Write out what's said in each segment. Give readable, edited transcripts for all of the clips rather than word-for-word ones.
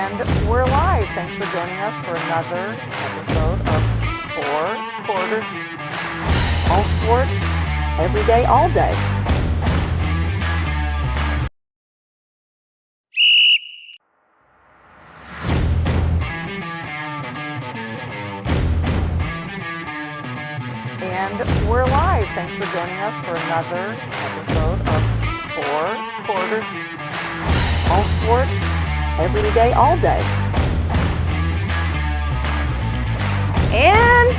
And we're live. Thanks for joining us for another episode of Four Quarters. All sports, every day, all day. And we're live. Thanks for joining us for another episode of Four Quarters. All sports, every day, all day. And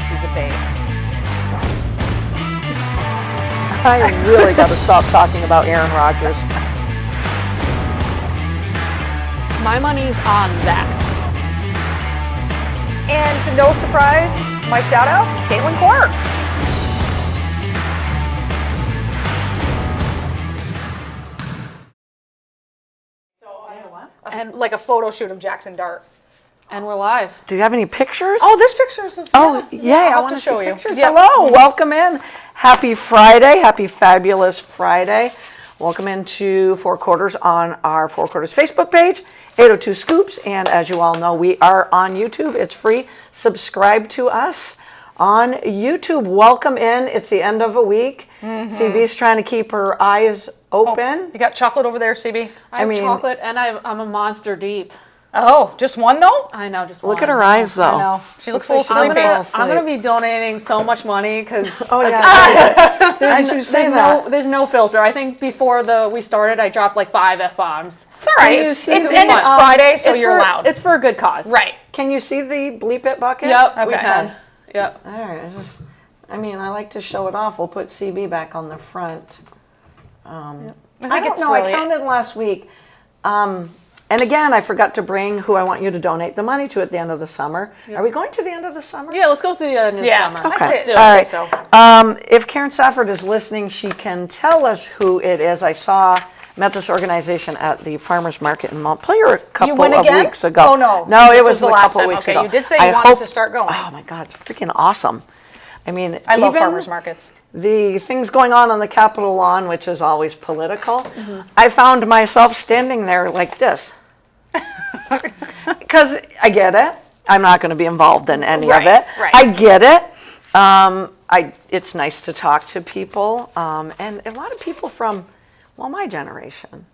she's a babe. I really got to stop talking about Aaron Rodgers. My money's on that. And to no surprise, my shout out, Caitlin Clark. And like a photo shoot of Jackson Dart. And we're live. Do you have any pictures? Oh, there's pictures of I want to show you. Pictures. Yeah. Hello, welcome in. Happy Friday, happy fabulous Friday. Welcome into Four Quarters on our Four Quarters Facebook page, 802 Scoops. And as you all know, we are on YouTube. It's free. Subscribe to us on YouTube. Welcome in. It's the end of a week. CB's trying to keep her eyes open. You got chocolate over there, CB? I have chocolate and I'm a monster deep. Oh, just one though? I know, just Look one. at her eyes, though. I know. She looks a little I'm sleepy. gonna be donating so much money because Oh, yeah. there's no filter. I think before we started, I dropped like 5 F-bombs. It's all right. Can you It's see and the- it's Friday, so you're for, allowed. It's for a good cause. Right. Can you see the bleep it bucket? Yep, we Okay. can. Yep. All right. I like to show it off. We'll put CB back on the front. I don't it's know. really- I counted last week. And again, I forgot to bring who I want you to donate the money to at the end of the summer. Are we going to the end of the summer? Yeah, let's go to the end of the summer. Okay. Let's do it. All right. So. If Karen Safford is listening, she can tell us who it is. I met this organization at the farmers market in Montpelier a couple went of again? weeks ago. Oh, no. No, This it was was the a last couple time. weeks Okay, ago. you did say you wanted to start going. Oh my God, it's freaking awesome. I mean, I love even farmers markets. the things going on the Capitol lawn, which is always political, I found myself standing there like this. Because I get it. I'm not going to be involved in any of it. Right. I get it. It's nice to talk to people. And a lot of people from, my generation.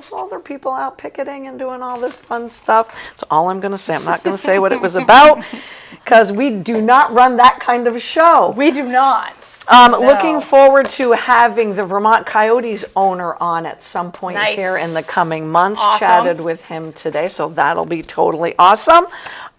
So all there are people out picketing and doing all this fun stuff. That's all I'm going to say. I'm not going to say what it was about because we do not run that kind of show. We do not. Looking forward to having the Vermont Coyotes owner on at some point Nice. here in the coming months. Awesome. Chatted with him today, so that'll be totally awesome.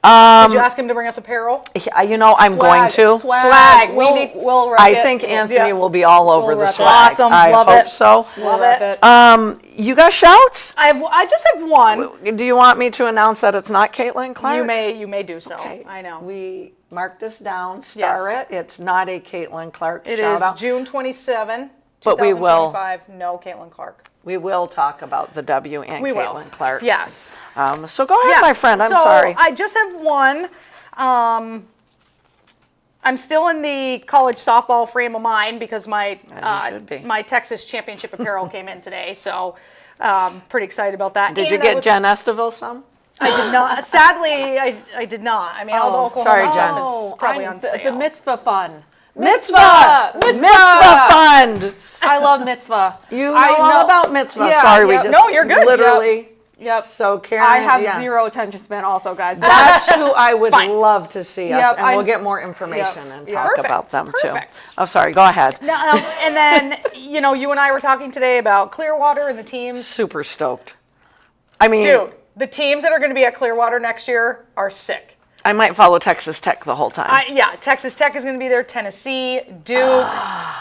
Did you ask him to bring us apparel? I'm going to. Swag. We'll wrap I it. think Anthony Yeah. will be all over We'll the wrap it. swag. Awesome. I Love hope it. so. We'll Love wrap it. it. You got shouts? I just have one. Do you want me to announce that it's not Caitlin Clark? You may do so. Okay. I know. We mark this down, star Yes. it. It's not a Caitlin Clark It shout is out. June 27, But we will- 2025. No Caitlin Clark. We will talk about the W and We will. Caitlin Clark. Yes. So go ahead, my friend. I'm sorry. I just have one. I'm still in the college softball frame of mind because my As you should be. my Texas championship apparel came in today, so pretty excited about that. Did you And I get was- Jen Esteville some? I did not. Sadly, I did not. I mean, all the Oklahoma sorry, stuff Jen. is probably on sale. The mitzvah fun. Mitzvah Fund. I love mitzvah. You know I all about mitzvah. Yeah, Sorry, we yep. just No, you're good. literally. Yep. So Karen, I have yeah. zero attention span also, guys. That's who I would fine. love to see us, Yep, and we'll I- get more information Yep, and yep. talk Perfect, about them perfect. too. Oh, sorry. Go ahead. And then, you and I were talking today about Clearwater and the teams. Super stoked. I mean, Dude, the teams that are going to be at Clearwater next year are sick. I might follow Texas Tech the whole time. Texas Tech is going to be there. Tennessee, Duke,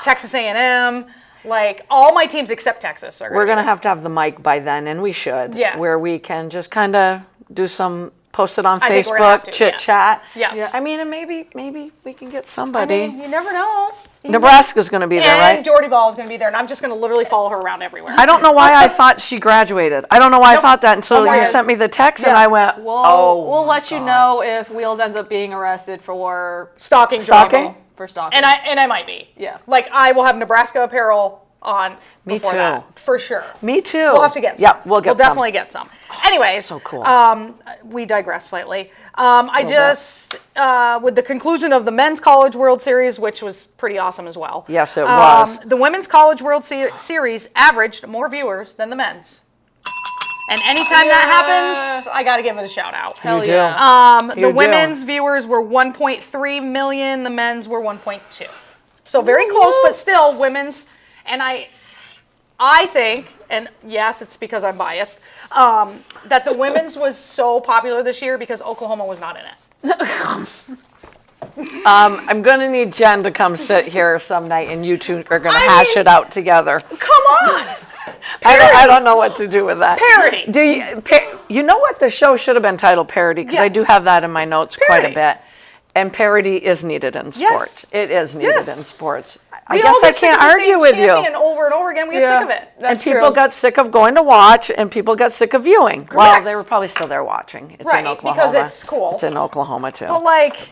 Texas A&M. Like, all my teams except Texas are We're going gonna have to have the mic by then, and we should. Yeah. Where we can just kind of do some, post it on I think we're gonna have Facebook, to, chit yeah. chat. Yeah. I mean, and maybe we can get I somebody. mean, you never know. Nebraska's gonna be there, And right? Jordy Ball is going to be there, and I'm just going to literally follow her around everywhere. I don't know why I thought she graduated. I don't know why I thought that until Oh, you yes. sent me the text, and Yeah. I went, We'll let you know if Wheels ends up being arrested for Stalking Jordy Stalking? Ball. for stalking. And I might be. Yeah. Like, I will have Nebraska apparel on Me before too. that, for sure. Me too. We'll have to get some. Yep, we'll get some. definitely get some. Anyways, so cool. We digress slightly. I just, with the conclusion of the Men's College World Series, which was pretty awesome as well. Yes, it was. The Women's College World Series averaged more viewers than the men's. And anytime that happens, I got to give it a shout out. Hell do. yeah. You The do. women's viewers were 1.3 million, the men's were 1.2. So very close, but still women's. And I think, and yes, it's because I'm biased, that the women's was so popular this year because Oklahoma was not in it. I'm going to need Jen to come sit here some night, and you two are going to hash it out together. Come on! I don't know what to do with that. Parody. Do you know what the show should have been titled? Parody, because Yeah. I do have that in my notes quite a Parody. bit. And parody is needed in sports. Yes. It is needed Yes. in sports. I We guess all I get sick can't of the argue same with you. champion over and over again. We get sick of it. And That's people true. got sick of going to watch, and people got sick of viewing. Well, Correct. they were probably still there watching. It's Right, in Oklahoma. because it's cool. It's in Oklahoma too. But like,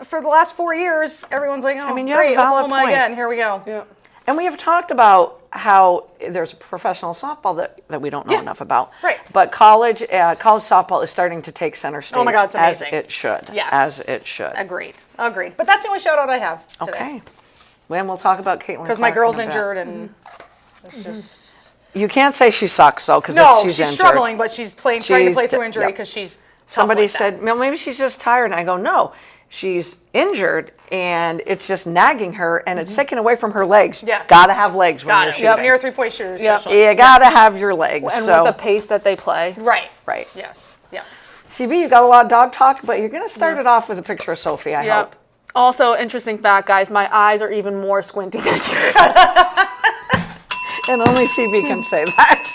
for the last 4 years, everyone's like, oh, mean, you have a great, valid Oklahoma point. again. Here we go. Yeah. And we have talked about how there's professional softball that we don't know enough about. Right. But college softball is starting to take center stage. Oh my God, it's as amazing. it should. Yes. As it should. Agreed. But that's the only shout out I have today. Okay. When we'll talk about Caitlin. Because my Clark girl's in a bit. injured and it's just. You can't say she sucks though, because No, she's she's injured. struggling, but she's trying to She's play through d- injury yep. because she's tough Somebody like that. said, well, maybe she's just tired. And I go, no, she's injured and it's just nagging her and it's taken away from her legs. Mm-hmm. Yeah. Gotta have legs when Got you're it. shooting. Near 3-point shooters. Yep. especially. You gotta have your legs. And so, with the pace that they play. Right. right. Yes. Yeah. CB, you got a lot of dog talk, but you're going to start it off with a picture of Sophie, I hope. Also, interesting fact, guys, my eyes are even more squinty than yours. And only CB can say that.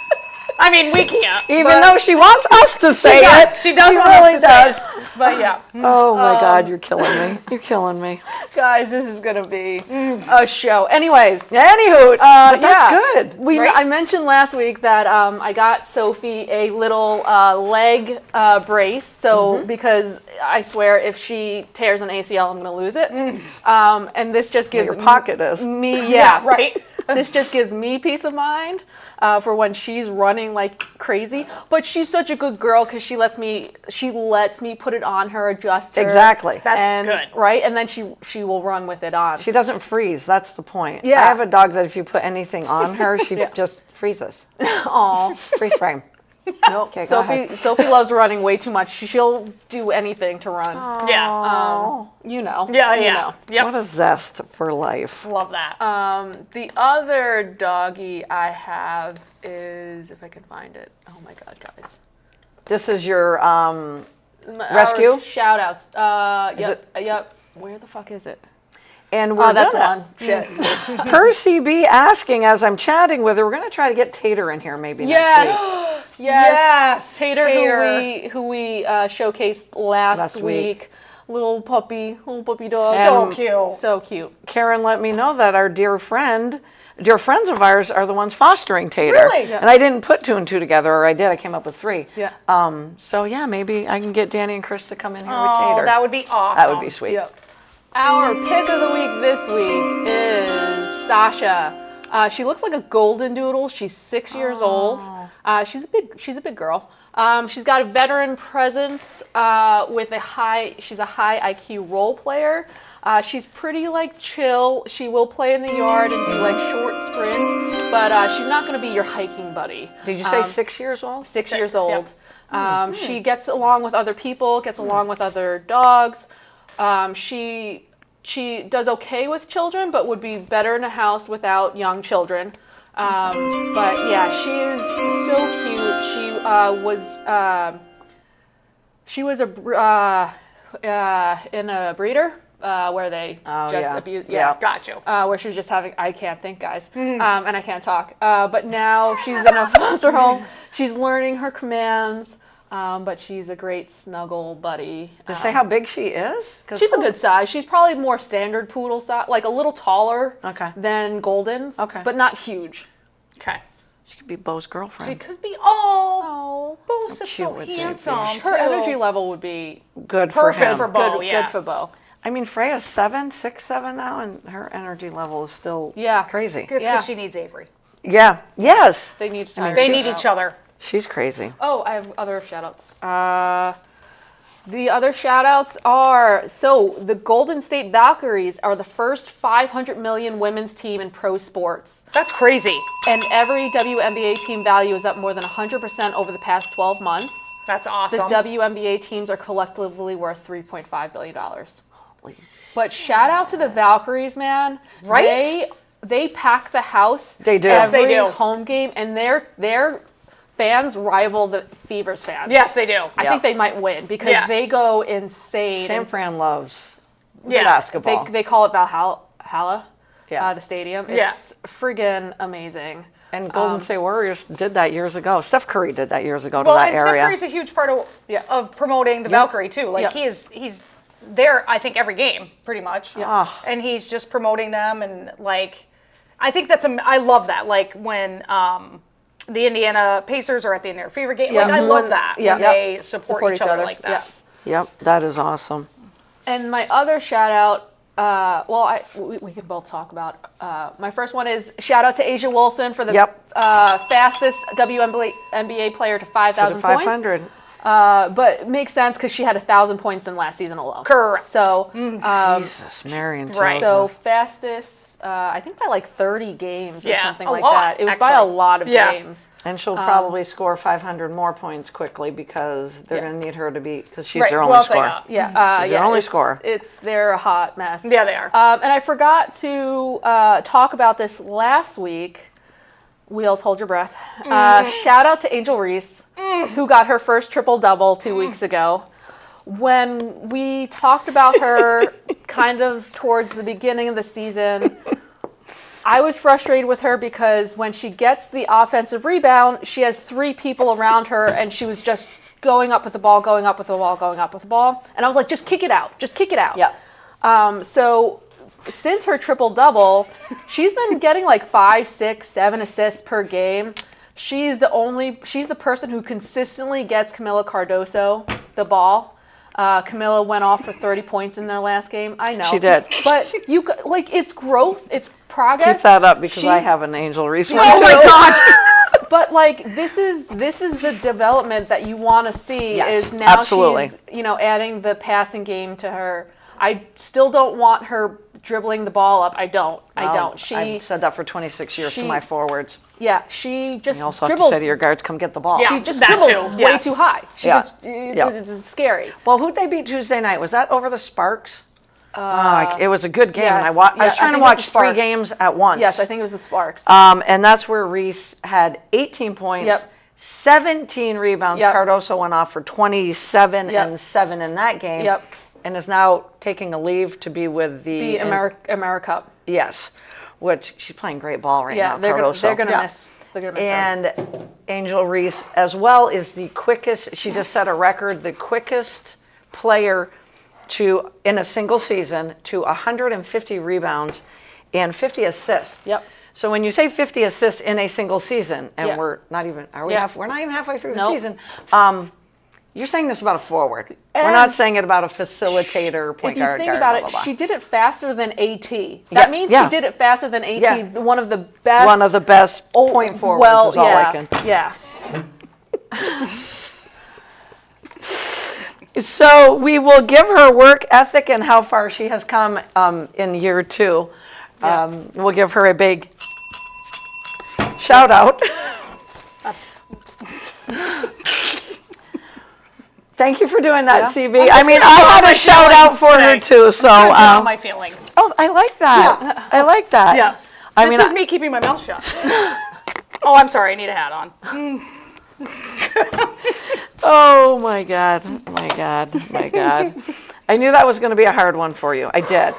I mean, we can't. Even though she wants us to say it. She does She want us really to say does. it. But yeah. Oh my God, you're killing me. You're killing me. Guys, this is gonna be a show. Anyways, Anywho, but that's yeah. good. Right? I mentioned last week that I got Sophie a little leg brace. So because I swear if she tears an ACL, I'm gonna lose it. And this just gives Your pocket is. me Yeah. Right. This just gives me peace of mind for when she's running like crazy. But she's such a good girl because she lets me put it on her, adjust her. Exactly. That's good. Right, and then she will run with it on. She doesn't freeze. That's the point. Yeah. I have a dog that if you put anything on her, she just freezes. Aw. Freeze frame. Nope. Okay, go ahead. Sophie loves running way too much. She'll do anything to run. Yeah. You know. Yeah. You Yeah. know. Yep. What a zest for life. Love that. The other doggy I have is, if I can find it. Oh my God, guys. This is your Our rescue? shout outs. it- Yep. Where the fuck is it? and we're Oh, that's gonna, one. Shit. per CB asking as I'm chatting with her, we're gonna try to get Tater in here maybe next week. Yes. Yes, Tater, Tater. who we showcased last week. week. Little puppy dog. So cute. So cute. Karen let me know that our dear friends of ours are the ones fostering Tater. Really? Yeah. And I didn't put 2 and 2 together, or I did. I came up with 3. Yeah. So yeah, maybe I can get Danny and Chris to come in here with Oh, Tater. that would be awesome. That would be sweet. Yep. Our pick of the week this week is Sasha. She looks like a golden doodle. She's 6 years old. She's a big girl. She's got a veteran presence with she's a high IQ role player. She's pretty like chill. She will play in the yard and do like short sprints, but she's not going to be your hiking buddy. Did you say 6 years old? 6 years yep. old. She gets along with other people, gets along with other dogs. She does okay with children, but would be better in a house without young children. But yeah, she is so cute. She was in a breeder where they just abuse. Yeah. Got you. Where she was just having, I can't think, guys, and I can't talk. But now she's in a foster home. She's learning her commands, but she's a great snuggle buddy. Did you say how big she is? 'Cause She's a good size. She's probably more standard poodle size, like a little taller Okay. than Goldens, Okay. but not huge. Okay. She could be Bo's She girlfriend. could be. Oh, Oh, Bo's cute so would she be? handsome. her too. energy level would be Good for Perfect him. for Bo, good, yeah. good for Bo. I mean, Freya's 6'7" now, and her energy level is still crazy. It's because Yeah. she needs Avery. Yeah. Yes. They need to They need each other. She's crazy. Oh, I have other shout-outs. The other shout-outs are, so the Golden State Valkyries are the first 500 million women's team in pro sports. That's crazy. And every WNBA team value is up more than 100% over the past 12 months. That's The awesome. WNBA teams are collectively worth $3.5 billion. But shout out to the Valkyries, man. Right? They pack the house. They do. Every They do. home game, and their fans rival the Fevers fans. Yes, they do. I think they might win because they go insane. San Fran loves Yeah. basketball. They call it Valhalla, Yeah. the stadium. Yeah. It's friggin' amazing. And Golden State Warriors did that years ago. Steph Curry did that years ago to Well, that and area. Steph Curry's a huge part of promoting the Valkyrie too. Like Yeah. he's there, I think, every game pretty much. Ah. And he's just promoting them, and like, I think I love that. Like when the Indiana Pacers are at the Indiana Fever game. Like I love that. Yeah. When they support each other like that. Yeah. Yep, that is awesome. And my other shout out, we can both talk about. My first one is shout out to Asia Wilson for the fastest WNBA player to 5,000 points. 500. But it makes sense because she had 1,000 points in last season alone. Correct. So, Jesus, Marion. Right. so fastest, I think by like 30 games or Yeah, something a like lot, that. It was by a actually. lot of Yeah. games. And she'll probably score 500 more points quickly because they're going to need her to be, because she's Right, their who only else they scorer. got? Yeah, She's their only scorer. They're a hot mess. Yeah, they are. And I forgot to talk about this last week. Wheels, hold your breath. Shout out to Angel Reese, who got her first triple-double 2 weeks ago. When we talked about her kind of towards the beginning of the season, I was frustrated with her because when she gets the offensive rebound, she has 3 people around her, and she was just going up with the ball, going up with the ball, going up with the ball. And I was like, just kick it out. Just kick it out. Yeah. So since her triple-double, she's been getting like 5, 6, 7 assists per game. She's the person who consistently gets Camila Cardoso the ball. Camila went off for 30 points in their last game. I know. She did. But it's growth, it's progress. Keep that up because I She's- have an Angel Reese one Oh too. my God. But like this is the development that you want to see. Yes, Is now absolutely. she's adding the passing game to her. I still don't want her dribbling the ball up. I don't. I've said that for 26 years to my forwards. Yeah, she just You also have to dribbles. say to your guards, come get the ball. Yeah. She just that dribbles too, way yes. too high. She Yeah. it's scary. Well, who'd they beat Tuesday night? Was that over the Sparks? It was a good game. And I yes. was Yeah, I trying to think it was watch the 3 Sparks. games at once. Yes, I think it was the Sparks. And that's where Reese had 18 points, Yep. 17 rebounds. Yep. Cardoso went off for 27 Yep. and 7 in that game. Yep. And is now taking a leave to be with the America. Yes, which she's playing great ball right Yeah, now. they're Cardoso. gonna miss. They're gonna miss her. And Angel Reese as well is the quickest. She just set a record, the quickest player to in a single season to 150 rebounds and 50 assists. Yep. So when you say 50 assists in a single season, and Yeah. we're not even Yeah. we're not even halfway through the Nope. season. You're saying this about a forward. We're And not saying it about a facilitator, point If you guard, think guard, about blah, it, blah, blah. she did it faster than AT. Yeah, That means yeah. she did it faster than AT. Yeah. One of the best. One of the best point forwards Well, is all yeah, I can. yeah. So we will give her work ethic and how far she has come in year 2. We'll give her a big shout out. Thank you for doing that, Yeah. CB. I mean, I had a shout out for her too. So, All my feelings. oh, I like that. I like that. Yeah. I This mean, is me keeping my mouth shut. Oh, I'm sorry. I need a hat on. oh my God, my God, my God. I knew that was going to be a hard one for you. I did.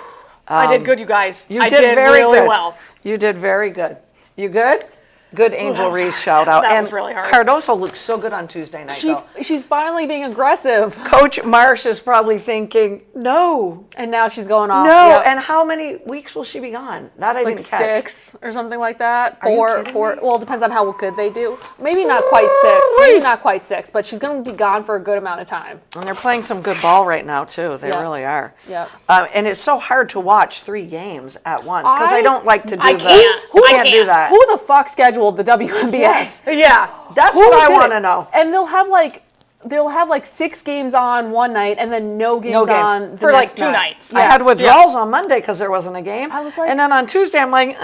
I did good, you guys. You I did very really good. well. You did very good. You good? Good Angel Reese shout out. That and was really hard. Cardoso looked so good on Tuesday night, though. She's finally being aggressive, Coach Marsh is probably thinking, no, and now she's going off. no. Yep. And how many weeks will she be gone? That I like didn't catch. 6 or something like that. you Four. kidding me? Well, it depends on how good they do. Maybe not quite 6. Maybe not quite 6, but she's going to be gone for a good amount of time. And they're playing some good ball right now, too. They Yeah. really are. Yep. And it's so hard to watch 3 games at once because I I- don't like to do I that. can't. Who I can't do can't. that? Who the fuck scheduled the WNBA? Yes. Yeah. That's Who what I did want it? to know. And they'll have like 6 games on one night and then no games game. on the For like next 2 night. nights. I had withdrawals on Monday because there wasn't a game. I was like- and then on Tuesday, I'm like,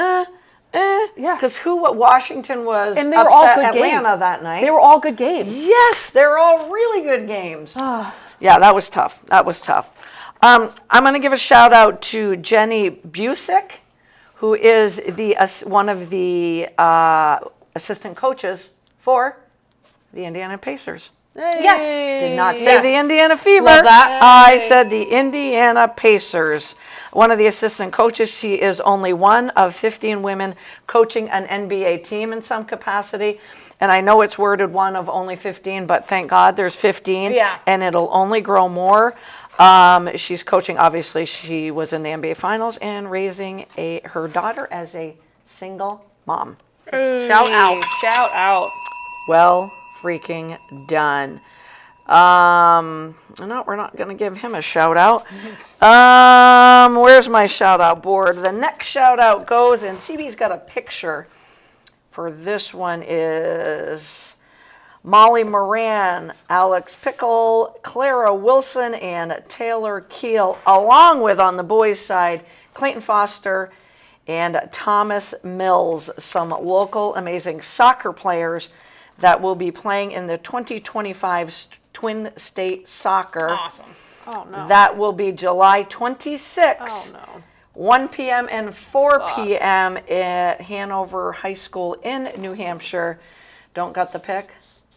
Yeah. Because Washington was And they were upset all good Atlanta games. that night. They were all good games. Yes, they were all really good games. Yeah, that was tough. That was tough. I'm going to give a shout out to Jenny Busick, who is one of the assistant coaches for the Indiana Pacers. Yes. Did not say Yes. the Indiana Fever. Love that. I said the Indiana Pacers. One of the assistant coaches. She is only one of 15 women coaching an NBA team in some capacity. And I know it's worded one of only 15, but thank God there's 15. Yeah. And it'll only grow more. She's coaching, obviously, she was in the NBA Finals and raising her daughter as a single mom. Shout out. Shout out. Well freaking done. No, we're not going to give him a shout out. Where's my shout out board? The next shout out goes, and CB's got a picture for this one is Molly Moran, Alex Pickle, Clara Wilson, and Taylor Keel, along with on the boys' side, Clayton Foster and Thomas Mills, some local amazing soccer players that will be playing in the 2025 Twin State Soccer. Awesome. Oh no. That will be July 26th. Oh no. 1 p.m. and 4 p.m. at Hanover High School in New Hampshire. Got the pick?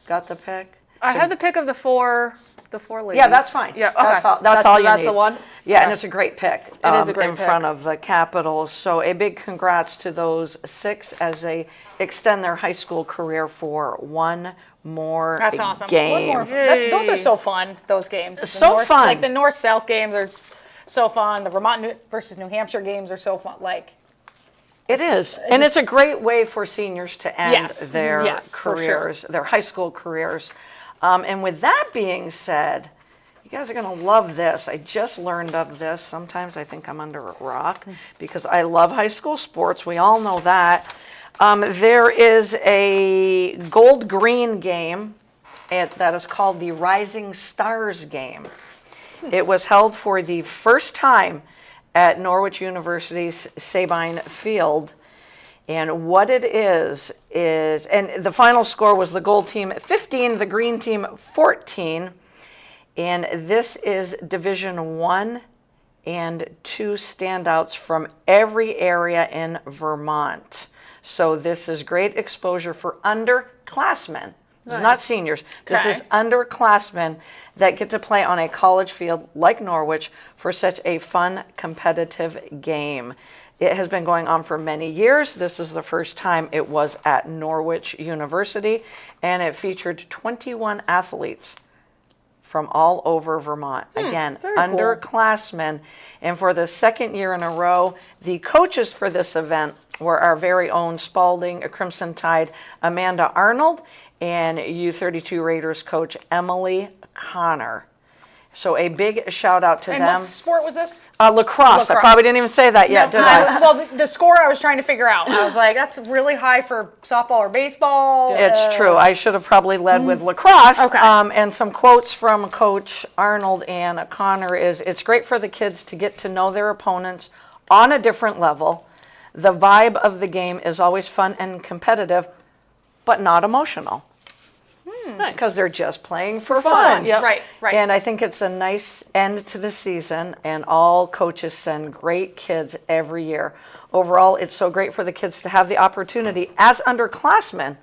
Got the pick? I have the pick of the four ladies. Yeah, that's fine. Yeah, okay. That's all you That's need. the one? Yeah, and Okay. it's a great pick. It is a great in pick. front of the Capitals. So a big congrats to those 6 as they extend their high school career for one more That's awesome. game. One more. Those are so fun, those games. The so fun. Like the North-South games are so fun. The Vermont versus New Hampshire games are so fun. Like, It is. And it's a great way for seniors to end Yes. their Yes, for sure. careers, their high school careers. And with that being said, you guys are going to love this. I just learned of this. Sometimes I think I'm under a rock because I love high school sports. We all know that. There is a gold-green game that is called the Rising Stars game. It was held for the first time at Norwich University's Sabine Field. And what it is, and the final score was the gold team 15, the green team 14. And this is Division 1 and 2 standouts from every area in Vermont. So this is great exposure for underclassmen. This is not seniors. This Okay. is underclassmen that get to play on a college field like Norwich for such a fun, competitive game. It has been going on for many years. This is the first time it was at Norwich University, and it featured 21 athletes from all over Vermont. Again, very cool. underclassmen. And for the second year in a row, the coaches for this event were our very own Spalding Crimson Tide Amanda Arnold and U32 Raiders coach Emily Connor. So a big shout out to and them. what sport was this? Lacrosse. I Lacrosse. probably didn't even say that yet, did I? Well, the score I was trying to figure out. I was like, that's really high for softball or baseball. It's true. I should have probably led with lacrosse. Okay. And some quotes from Coach Arnold and Connor is, it's great for the kids to get to know their opponents on a different level. The vibe of the game is always fun and competitive, but not emotional. Nice. Because they're just playing for fun. fun. Yep. Right, right. And I think it's a nice end to the season, and all coaches send great kids every year. Overall, it's so great for the kids to have the opportunity as underclassmen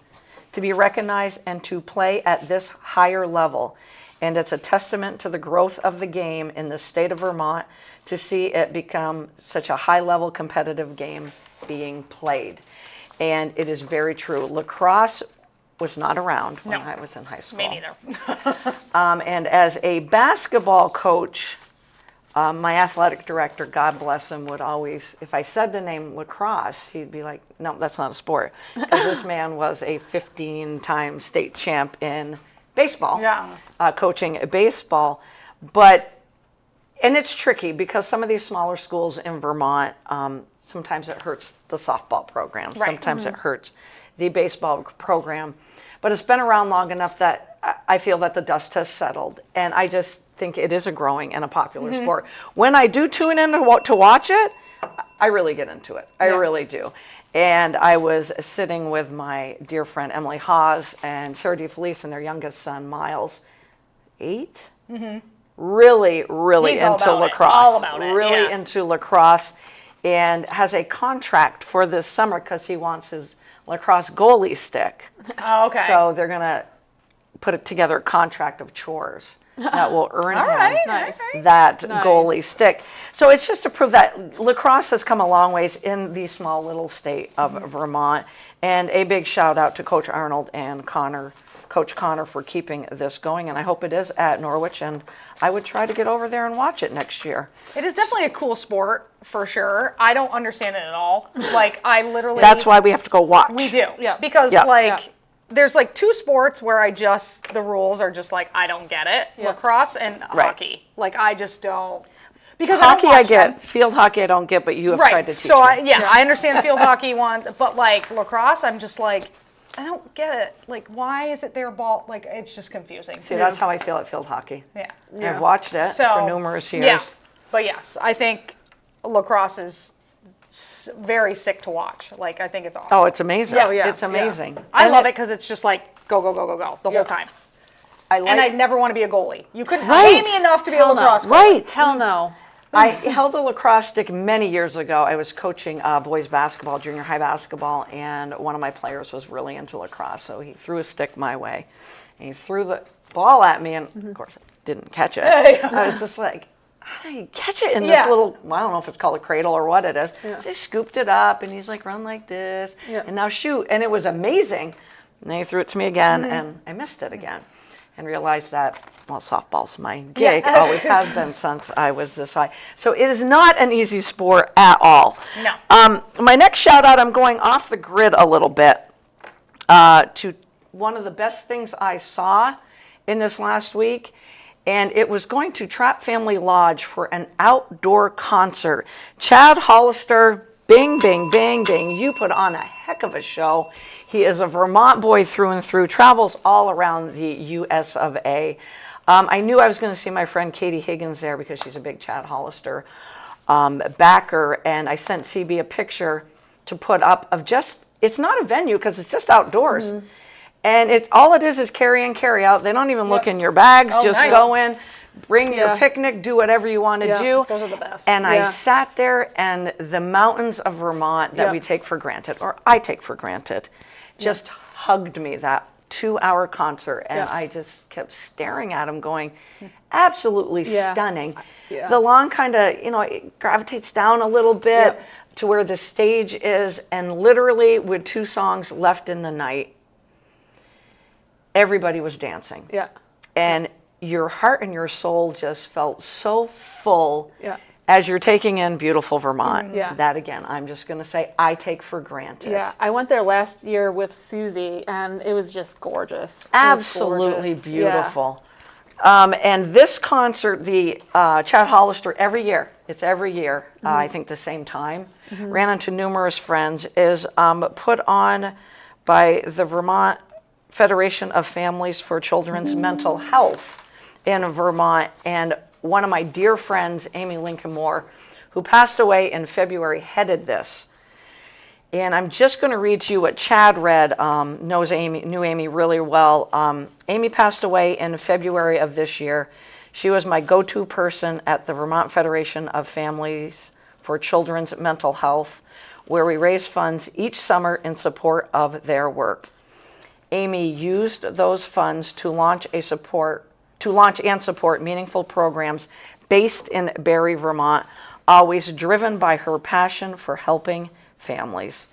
to be recognized and to play at this higher level. And it's a testament to the growth of the game in the state of Vermont to see it become such a high-level competitive game being played. And it is very true. Lacrosse was not around when No. I was in high school. Me neither. And as a basketball coach, my athletic director, God bless him, would always, if I said the name lacrosse, he'd be like, no, that's not a sport. Because this man was a 15-time state champ in baseball, Yeah. coaching baseball. And it's tricky because some of these smaller schools in Vermont, sometimes it hurts the softball program. Right. Sometimes it hurts the baseball program. But it's been around long enough that I feel that the dust has settled. And I just think it is a growing and a popular sport. When I do tune in to watch it, I really get into it. I really do. And I was sitting with my dear friend Emily Hawes and Sarah DeFelice and their youngest son, Miles, 8? Really, really He's all into about it. lacrosse. All about it, Really yeah. into lacrosse, and has a contract for this summer because he wants his lacrosse goalie stick. Oh, okay. So they're gonna put together a contract of chores that will earn All him right. Nice. that Nice. goalie stick. So it's just to prove that lacrosse has come a long ways in the small little state of Vermont. And a big shout out to Coach Arnold and Coach Connor for keeping this going. And I hope it is at Norwich. And I would try to get over there and watch it next year. It is definitely a cool sport for sure. I don't understand it at all. Like I literally. That's why we have to go watch. we do. Yeah. Because Yeah. like Yeah. there's like two sports where the rules are just like I don't get it. Yeah. Lacrosse and Right. hockey. Like I just don't. Because Hockey I, don't I watch get. them. Field hockey I don't get, but you have tried Right. to teach So me. I understand field hockey one, but like lacrosse, I'm just like I don't get it. Like why is it their ball? Like it's just confusing. See, that's how I feel at field hockey. Yeah. I've watched it So for numerous years. Yeah. But yes, I think lacrosse is very sick to watch. Like I think it's awesome. Oh, it's amazing. Oh, yeah. It's amazing. I And love it because it's just like go go go go go the Yeah. whole time. I like And I'd never want to be a goalie. You couldn't Right. pay me enough to be Hell a no. lacrosse goalie. Right. Hell no. I held a lacrosse stick many years ago. I was coaching boys basketball, junior high basketball, and one of my players was really into lacrosse. So he threw a stick my way, and he threw the ball at me, and of course I didn't catch it. I was just like, how do you catch it in this Yeah. little, well, I don't know if it's called a cradle or what it is. So he scooped it up, and he's like, run like this, Yeah. and now shoot. And it was amazing. And then he threw it to me again, and I missed it again. And realized that, well, softball's my gig, Yeah. always has been since I was this high. So it is not an easy sport at all. No. My next shout out, I'm going off the grid a little bit to one of the best things I saw in this last week. And it was going to Trap Family Lodge for an outdoor concert. Chad Hollister, bing, bing, bing, bing. You put on a heck of a show. He is a Vermont boy through and through, travels all around the US of A. I knew I was going to see my friend Katie Higgins there because she's a big Chad Hollister backer. And I sent CB a picture to put up of just, it's not a venue because it's just outdoors. And it's all it is carry in, carry out. They don't even look in your bags. Oh, just nice. go in, bring your Yeah. picnic, do whatever you want to Yeah. do. Those are the best. And I Yeah. sat there, and the mountains of Vermont that Yeah. we take for granted, or I take for granted, just hugged me that 2-hour concert. And Yeah. I just kept staring at them going, absolutely Yeah. stunning. Yeah. The lawn kind of, it gravitates down a little bit Yeah. to where the stage is. And literally with 2 songs left in the night, everybody was dancing. Yeah. And your heart and your soul just felt so full Yeah. as you're taking in beautiful Vermont. Yeah. That again, I'm just going to say I take for granted. Yeah, I went there last year with Susie, and it was just gorgeous. It was Absolutely gorgeous. beautiful. And this concert, the Chad Hollister, every year, it's every year, I think the same time, ran into numerous friends, is put on by the Vermont Federation of Families for Children's Mental Health in Vermont. And one of my dear friends, Amy Lincoln Moore, who passed away in February, headed this. And I'm just going to read to you what Chad read. Knew Amy really well. Amy passed away in February of this year. She was my go-to person at the Vermont Federation of Families for Children's Mental Health, where we raise funds each summer in support of their work. Amy used those funds to launch and support meaningful programs based in Barre, Vermont, always driven by her passion for helping families.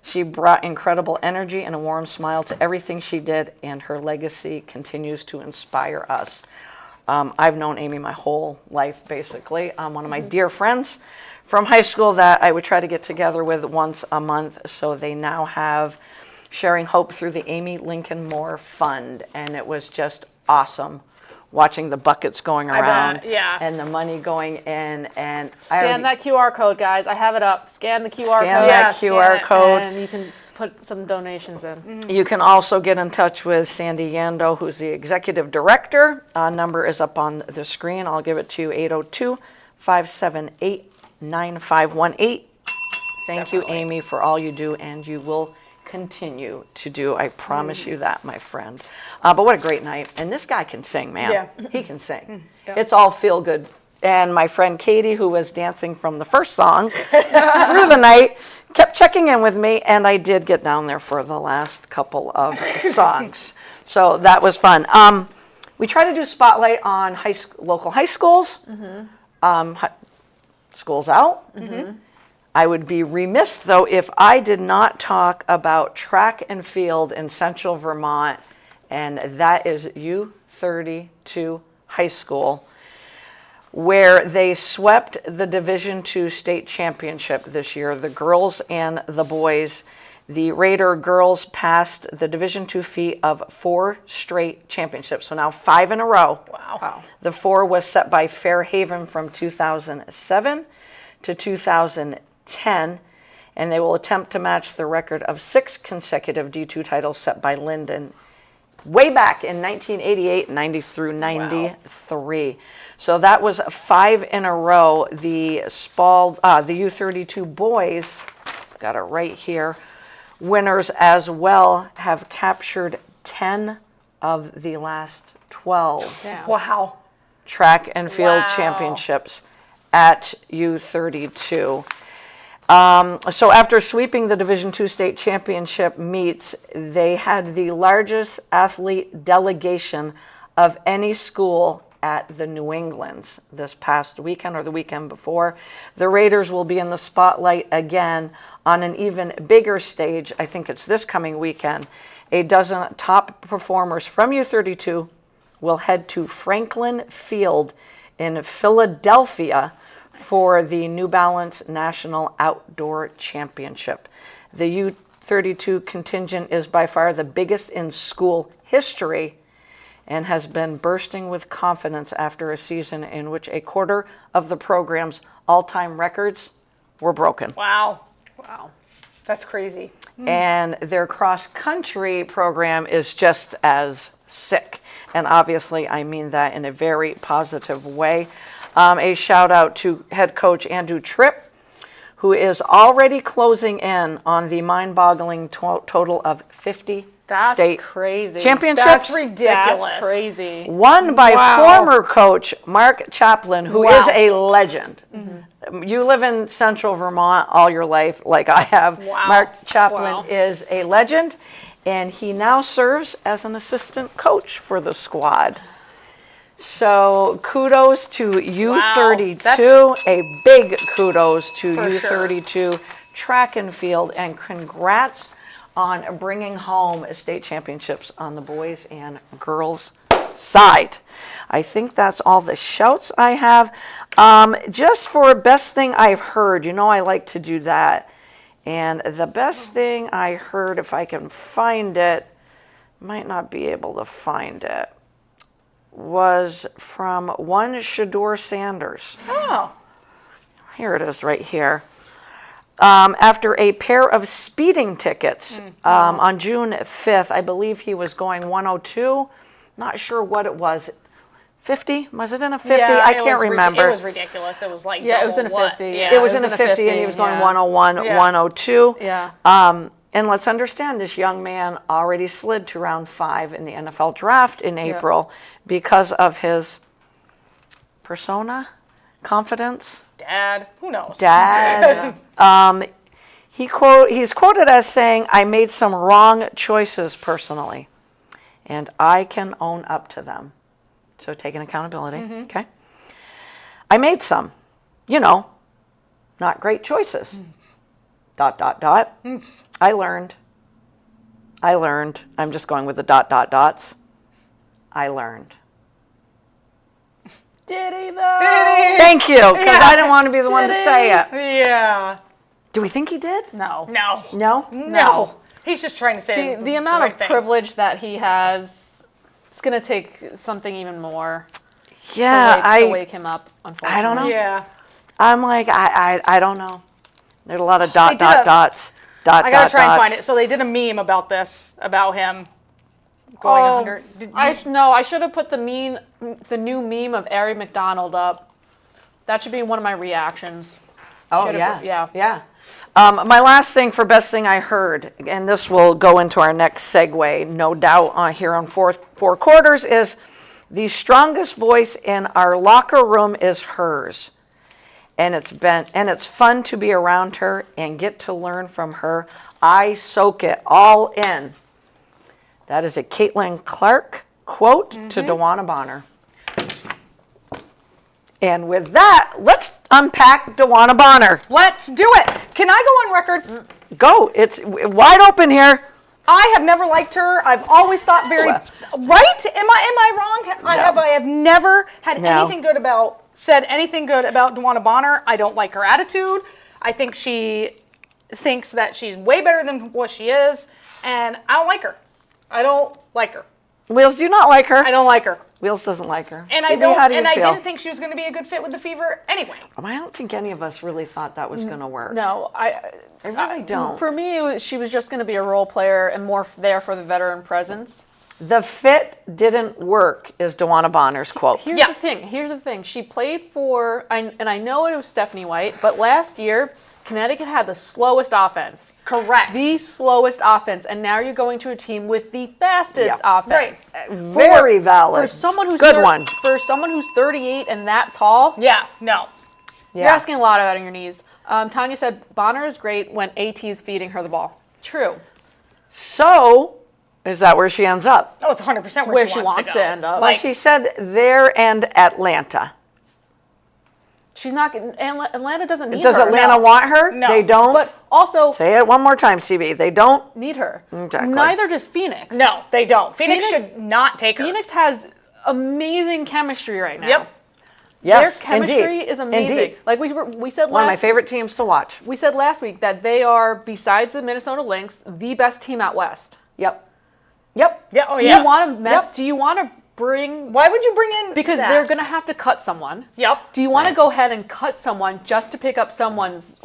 She brought incredible energy and a warm smile to everything she did, and her legacy continues to inspire us. I've known Amy my whole life, basically. One of my dear friends from high school that I would try to get together with once a month. So they now have Sharing Hope through the Amy Lincoln Moore Fund, and it was just awesome watching the buckets going around yeah. and the money going in. And Scan that QR code, guys. I have it up. Scan the QR scan code. that QR code. And you can put some donations in. You can also get in touch with Sandy Yando, who's the executive director. Number is up on the screen. I'll give it to you, 802-578-9518. Thank you, Amy, for all you do, and you will continue to do. I promise you that, my friend. But what a great night. And this guy can sing, man. Yeah. He can sing. It's all feel good. And my friend Katie, who was dancing from the first song through the night, kept checking in with me, and I did get down there for the last couple of songs. So that was fun. We try to do spotlight on local high schools, schools out. I would be remiss, though, if I did not talk about track and field in Central Vermont, and that is U32 High School, where they swept the Division II state championship this year, the girls and the boys. The Raider girls passed the Division II feat of 4 straight championships, so now 5 in a row. Wow. The 4 was set by Fairhaven from 2007 to 2010, and they will attempt to match the record of 6 consecutive D2 titles set by Linden way back in 1988, 90 through 93. So that was 5 in a row. The U32 boys, got it right here, winners as well, have captured 10 of the last 12 Wow. track and field Wow. championships at U32. So after sweeping the Division II state championship meets, they had the largest athlete delegation of any school at the New Englands this past weekend or the weekend before. The Raiders will be in the spotlight again on an even bigger stage. I think it's this coming weekend. A dozen top performers from U32 will head to Franklin Field in Philadelphia for the New Balance National Outdoor Championship. The U32 contingent is by far the biggest in school history and has been bursting with confidence after a season in which a quarter of the program's all-time records were broken. Wow. Wow. That's crazy. And their cross-country program is just as sick. And obviously, I mean that in a very positive way. A shout out to head coach Andrew Tripp, who is already closing in on the mind-boggling total of 50 That's state crazy. championships. That's ridiculous. That's crazy. Won by Wow. former coach Mark Chaplin, who is a legend. You live in Central Vermont all your life, like I have. Wow. Mark Chaplin Wow. is a legend, and he now serves as an assistant coach for the squad. So kudos to U32, a big kudos to For U32 track and field, and congrats on bringing home state championships on the boys and girls side. I think that's all the shouts I have. Just for best thing I've heard, you know I like to do that. And the best thing I heard, if I can find it, might not be able to find it, was from one Shador Sanders. Oh. Here it is right here. After a pair of speeding tickets on June 5th, I believe he was going 102. Not sure what it was. 50? Was it in a 50? Yeah, I can't remember. It was ridiculous. It was like Yeah, it was in a double what? 50. Yeah. It was in a 50, and he was going yeah. 101, Yeah. 102. Yeah. And let's understand, this young man already slid to round 5 in the NFL draft in April because of his persona, confidence, Dad. Who knows? dad. He's quoted as saying, "I made some wrong choices personally, and I can own up to them." So taking accountability, okay? I made some, not great choices. I learned. I'm just going with the ... I learned. Did he though? Thank you, because I didn't want to be the one to say it. Yeah. Do we think he did? No. No. No? No. He's just trying to say The amount right of thing. privilege that he has, it's going to take something even more Yeah, to wake him up, unfortunately. I don't know. Yeah. I'm like, I don't know. There's a lot of ... I gotta try and find dots. it. So they did a meme about this, about him going 100. Did you- I should have put the new meme of Ari McDonald up. That should be one of my reactions. Oh, Should've yeah. put- yeah. Yeah. My last thing for best thing I heard, and this will go into our next segue, no doubt, here on four quarters, is the strongest voice in our locker room is hers. And it's fun to be around her and get to learn from her. I soak it all in. That is a Caitlin Clark quote to DeWanna Bonner. And with that, let's unpack DeWanna Bonner. Let's do it. Can I go on record? Go. It's wide open here. I have never liked her. I've always thought very right. Am I wrong? I have never had said anything good about DeWanna Bonner. I don't like her attitude. I think she thinks that she's way better than what she is, and I don't like her. I don't like her. Wheels, do you not like her? I don't like her. Wheels doesn't like her. And Sydney, how do you feel? I didn't think she was going to be a good fit with the Fever anyway. I don't think any of us really thought that was going to work. No, I really don't. For me, she was just going to be a role player and more there for the veteran presence. The fit didn't work, is DeWanna Bonner's quote. Here's the thing. She played for, and I know it was Stephanie White, but last year, Connecticut had the slowest offense. Correct. The slowest offense, and now you're going to a team with the fastest offense. Right. Very valid. For someone who's good one. For someone who's 38 and that tall, Yeah, no. you're asking a lot out on your knees. Tanya said Bonner is great when AT is feeding her the ball. True. So, is that where she ends up? Oh, it's 100% Where she she wants wants to go. to end up. Well, she said there and Atlanta. She's not getting. Atlanta doesn't need Does her. Atlanta want her? No. They don't. But also Say it one more time, CB. They don't. need her. Exactly. Neither does Phoenix. No, they don't. Phoenix Phoenix- should not take her. Phoenix has amazing chemistry right now. Yep. Yes, Their chemistry indeed. is amazing. Indeed. Like we said One of my last favorite teams to watch. we said last week that they are, besides the Minnesota Lynx, the best team out west. Yep. Yeah. Oh, Do yeah. you want to mess? Yep. Do you want to bring? Why would you bring in Because that? they're going to have to cut someone. Yep. Do you want to go ahead and cut someone just to pick up someone's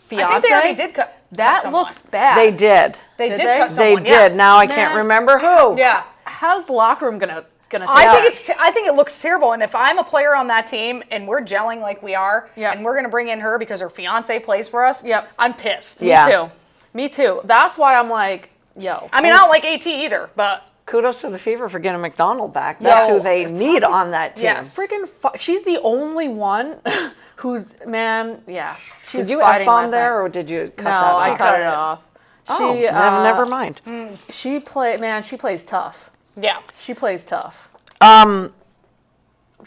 fiance? I think they already did cut That someone. looks bad. They did. They Did did they? cut They someone. did. Yeah. Now I can't Man. remember who. Yeah. How's the locker room gonna take I that? think it looks terrible. And if I'm a player on that team and we're gelling like we are, Yep. and we're going to bring in her because her fiance plays for us, Yep. I'm pissed. Yeah. Me too. That's why I'm like, yo. I mean, I don't like AT either, but Kudos to the Fever for getting McDonald back. That's Yes. who they need on that team. Yes. Freaking she's the only one who's she's Did you fighting F-bomb last there, night. or did you cut No, that I off? cut it off. Oh, She never mind. she plays tough. yeah. She plays tough.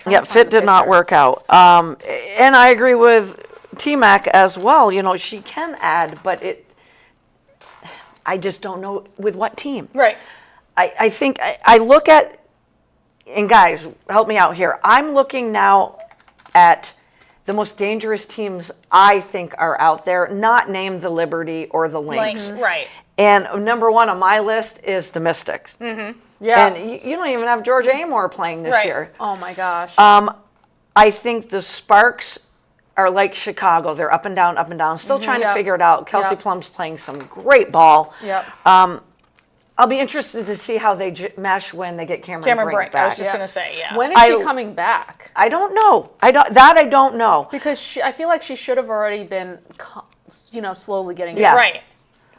Yeah, fit did not work out. And I agree with T-Mac as well. You know, she can add, but I just don't know with what team. Right. I think I look at, and guys, help me out here. I'm looking now at the most dangerous teams I think are out there, not named the Liberty or the Lynx. Right. And number one on my list is the Mystics. Yeah. And you don't even have Georgia Amore playing this Right. year. Oh my gosh. I think the Sparks are like Chicago. They're up and down, still trying to Yep. figure it out. Kelsey Yep. Plum's playing some great ball. Yep. I'll be interested to see how they mesh when they get Cameron Cameron Brink Brink. back. I was just going to say, yeah. When is she coming back? I don't know. I don't know. Because I feel like she should have already been, slowly getting Yeah. Right.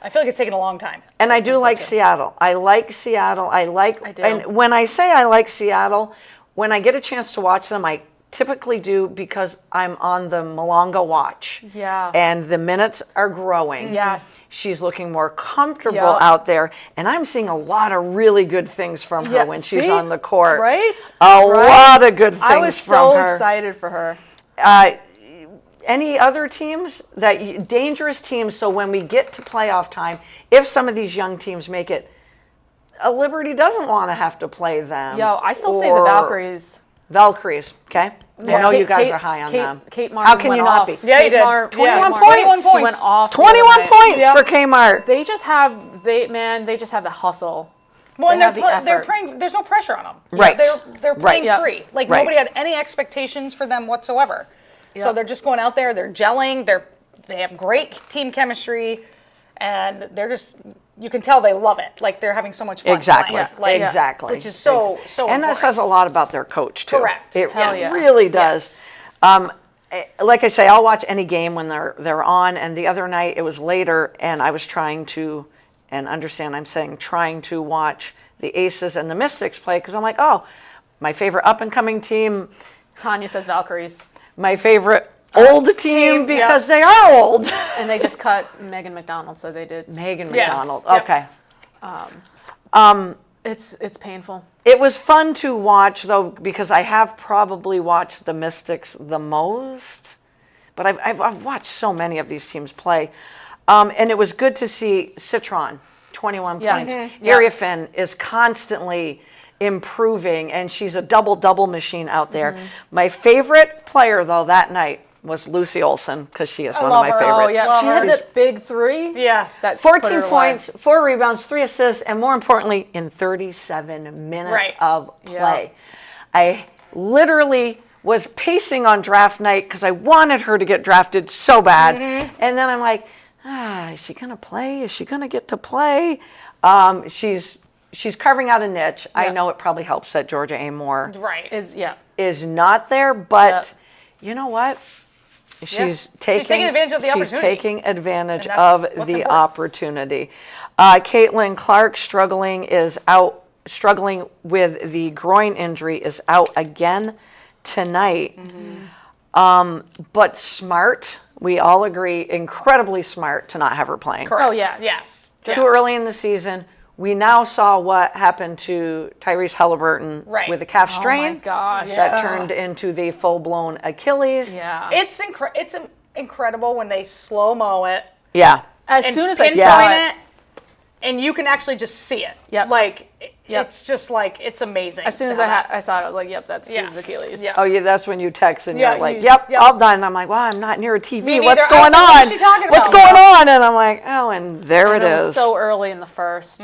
I feel like it's taken a long time. And I do like Seattle. I like Seattle. I do. And when I say I like Seattle, when I get a chance to watch them, I typically do because I'm on the Malonga watch. Yeah. And the minutes are growing. Yes. She's looking more comfortable Yep. out there. And I'm seeing a lot of really good things from her Yeah, when she's see? on the court. Right? A lot of good things I was from so her. excited for her. any other teams dangerous teams? So when we get to playoff time, if some of these young teams make it, Liberty doesn't want to have to play them. Yo, I still say the or Valkyries. Valkyries, okay? I know you guys are high on them. Kate How can you not be? Yeah, you did. 21 points. 21 She went points. off. the 21 other night. points Yep. for Kmart. They just have the hustle. Well, and They have the they're effort. playing. There's no pressure on them. Right. They're playing Right. free. Like Right. nobody had any expectations for them whatsoever. So Yep. they're just going out there. They're gelling. They have great team chemistry, and they're just. You can tell they love it. Like they're having so much fun. Exactly. Playing. Like, Exactly. Which is so And important. that says a lot about their coach too. Correct. It Hell yeah. really does. Like I say, I'll watch any game when they're on. And the other night it was later, and I was trying to, and understand I'm saying trying to watch the Aces and the Mystics play because I'm like, oh, my favorite up and coming team, Tanya says Valkyries, my favorite old team yeah. because they are old. and they just cut Megan McDonald, so they did. Megan Yes. McDonald. Yep. Okay. It's painful. It was fun to watch, though, because I have probably watched the Mystics the most, but I've watched so many of these teams play. And it was good to see Citron, 21 Yeah. points. Mhm. Yeah. Area Finn is constantly improving, and she's a double machine out there. My favorite player, though, that night was Lucy Olson, because she is one of love my her. favorites. Oh yeah, Love she her. had that big three. Yeah. That put 14 her points, away. 4 rebounds, 3 assists, and more importantly, in 37 minutes Right. of Yeah. play. I literally was pacing on draft night because I wanted her to get drafted so bad. And then I'm like, is she going to play? Is she going to get to play? She's carving out a niche. I Yeah. know it probably helps that Georgia A. Moore Right. is not there, but Yep. you know what? She's taking advantage of the She's opportunity. taking advantage And that's of what's the important. opportunity. Caitlin Clark struggling with the groin injury, is out again tonight. But smart, we all agree, incredibly smart to not have her playing. Correct. Oh, yeah. Yes. Too early in the season. We now saw what happened to Tyrese Halliburton Right. with a calf Oh my strain gosh. that turned into the full-blown Achilles. Yeah. It's incredible when they slow-mo it. Yeah. As And soon as I pinpoint saw it, and you can actually just see it. Yep. Like Yep. it's just like it's amazing. as soon as I saw it, I was like, "Yep, that's Yeah. his Achilles." Yeah. Oh, yeah, that's when you text and Yeah, you're like, you- yep, yep. all done. And I'm like, well, I'm not near a TV. Me What's neither. I going was like, on? what's she talking What's about? going on? And I'm like, oh, and there And it it is. was so early in the first.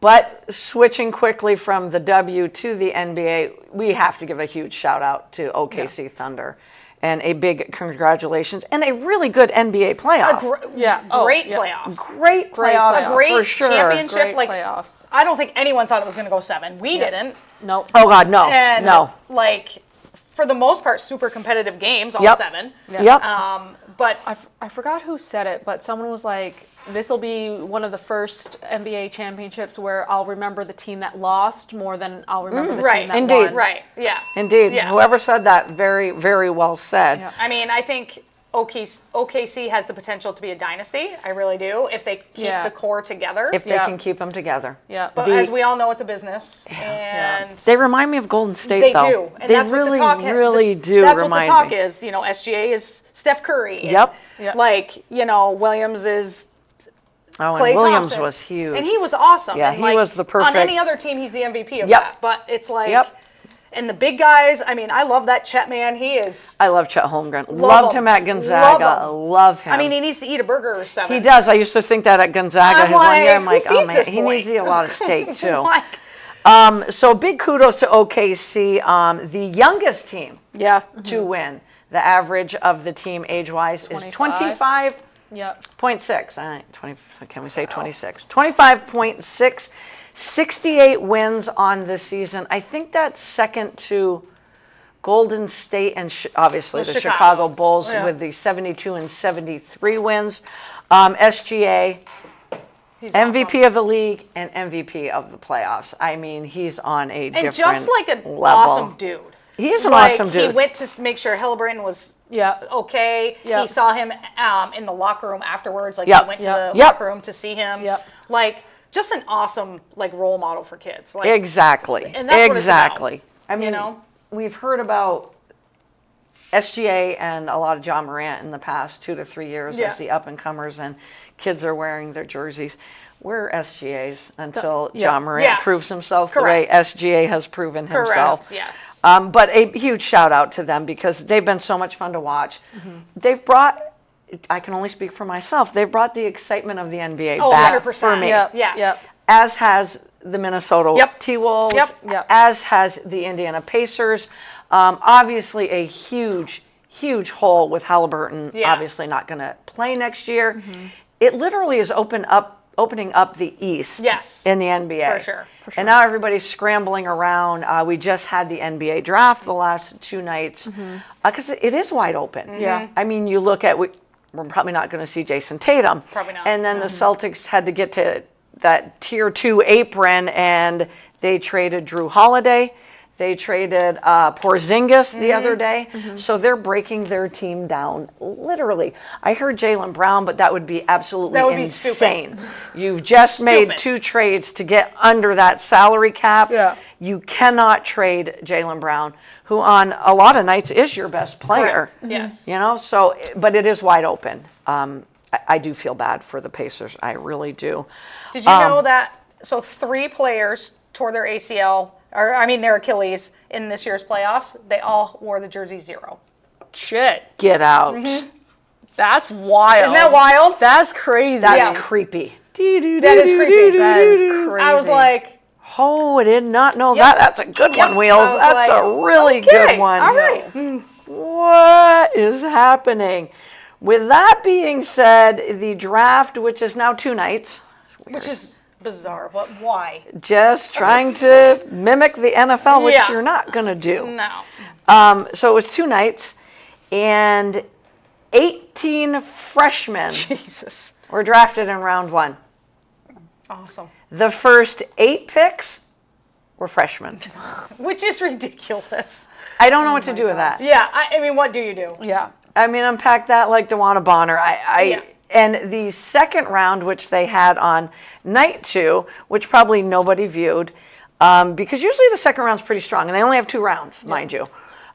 But switching quickly from the W to the NBA, we have to give a huge shout out to OKC Thunder. And a big congratulations and a really good NBA playoff. Yeah. Oh, Great yeah. playoffs. Great Great playoff, playoff. Great for sure. championship. Great Like playoffs. I don't think anyone thought it was going to go 7. We didn't. Nope. Oh God, no, And no. like for the most part, super competitive games, all Yep. 7. Yep. But I forgot who said it, but someone was like, "This will be one of the first NBA championships where I'll remember the team that lost more than I'll remember the right, team that indeed. won." right, yeah. Indeed. Yeah. Whoever said that, very, very well said. Yeah. I mean, I think OKC has the potential to be a dynasty. I really do if they keep Yeah. the core together. If they Yeah. can keep them together. Yeah. but the- as we all know, it's a business, and They remind me of Golden State, they though. do. And they that's really, what the talk really do That's remind what the talk me. is. You know, SGA is Steph Curry. and, Yep. Yep. Like, you know, Williams is Oh, Klay and Williams Thompson. was huge. And he was awesome. Yeah, and he like, was the perfect- On any other team, he's the MVP of Yep. that. But it's like, Yep. and the big guys, I mean, I love that Chet man. He is, I love Chet Holmgren. Loved him at Gonzaga. Love him. I mean, he needs to eat a burger or 7. he does. I used to think that at Gonzaga I'm his one year. I'm like, like, who oh feeds man, this he boy? needs to eat a lot of steak too. Like, So big kudos to OKC, the youngest team yeah. to win. The average of the team age-wise is 25. 25.6. Yep. 20, can we say 26? 25.6. 68 wins on the season. I think that's second to Golden State and obviously the Chicago Bulls Yeah. with the 72 and 73 wins. SGA, He's MVP of the league and MVP of the playoffs. I mean, he's on a And different just like an level. awesome dude. He is an Like, awesome dude. He went to make sure Halliburton was Yeah. okay. Yep. He saw him in the locker room afterwards. Like Yep. he went to Yep. the Yep. locker room to see him. Yep. Like just an awesome like role model for kids. Like Exactly. And that's what it's about, exactly. I mean, know? we've heard about SGA and a lot of John Morant in the past 2 to 3 years Yeah. as the up and comers, and kids are wearing their jerseys. We're SGAs until Yeah. John Morant Yeah. proves himself Correct. the way SGA has proven himself. Correct. Yes. But a huge shout out to them because they've been so much fun to watch. They've brought, I can only speak for myself, they've brought the excitement of the NBA Oh, back 100%. for me. Yep. Yes. Yep. As has the Minnesota Yep. T-Wolves, Yep. Yep. as has the Indiana Pacers. Obviously a huge hole with Halliburton, Yeah. obviously not going to play next year. It literally is opening up the East Yes. in the NBA. For sure. And now everybody's scrambling around. We just had the NBA draft the last 2 nights because it is wide open. Yeah. I mean, you look at, we're probably not going to see Jason Tatum. Probably not. And then the Celtics had to get to that tier 2 apron, and they traded Drew Holiday. They traded Porzingis the other day. So they're breaking their team down, literally. I heard Jaylen Brown, but that would be absolutely That would be insane. You've just made Stupid. 2 trades to get under that salary cap. Yeah. You cannot trade Jaylen Brown, who on a lot of nights is your best player. Correct. Yes. You know, so, but it is wide open. I do feel bad for the Pacers. I really do. Did you know that? So 3 players tore their ACL, or I mean their Achilles, in this year's playoffs. They all wore the jersey 0. Shit. Get out. That's wild. Isn't that wild? That's crazy. That's Yeah. creepy. That is creepy. That is crazy. I was like, Oh, I did not know that. That's a good one, Wheels. I was That's like, a really okay, good one. all right. What is happening? With that being said, the draft, which is now 2 nights, which is bizarre, but why? just trying to mimic the NFL, which Yeah. you're not going to do. No. So it was 2 nights, and 18 freshmen Jesus. were drafted in round 1. Awesome. The first 8 picks were freshmen. Which is ridiculous. I don't know what to do with that. Yeah. I mean, what do you do? Yeah. I mean, unpack that like DeWanna Bonner. Yeah. And the second round, which they had on night 2, which probably nobody viewed, because usually the second round's pretty strong, and they only have 2 rounds, mind you.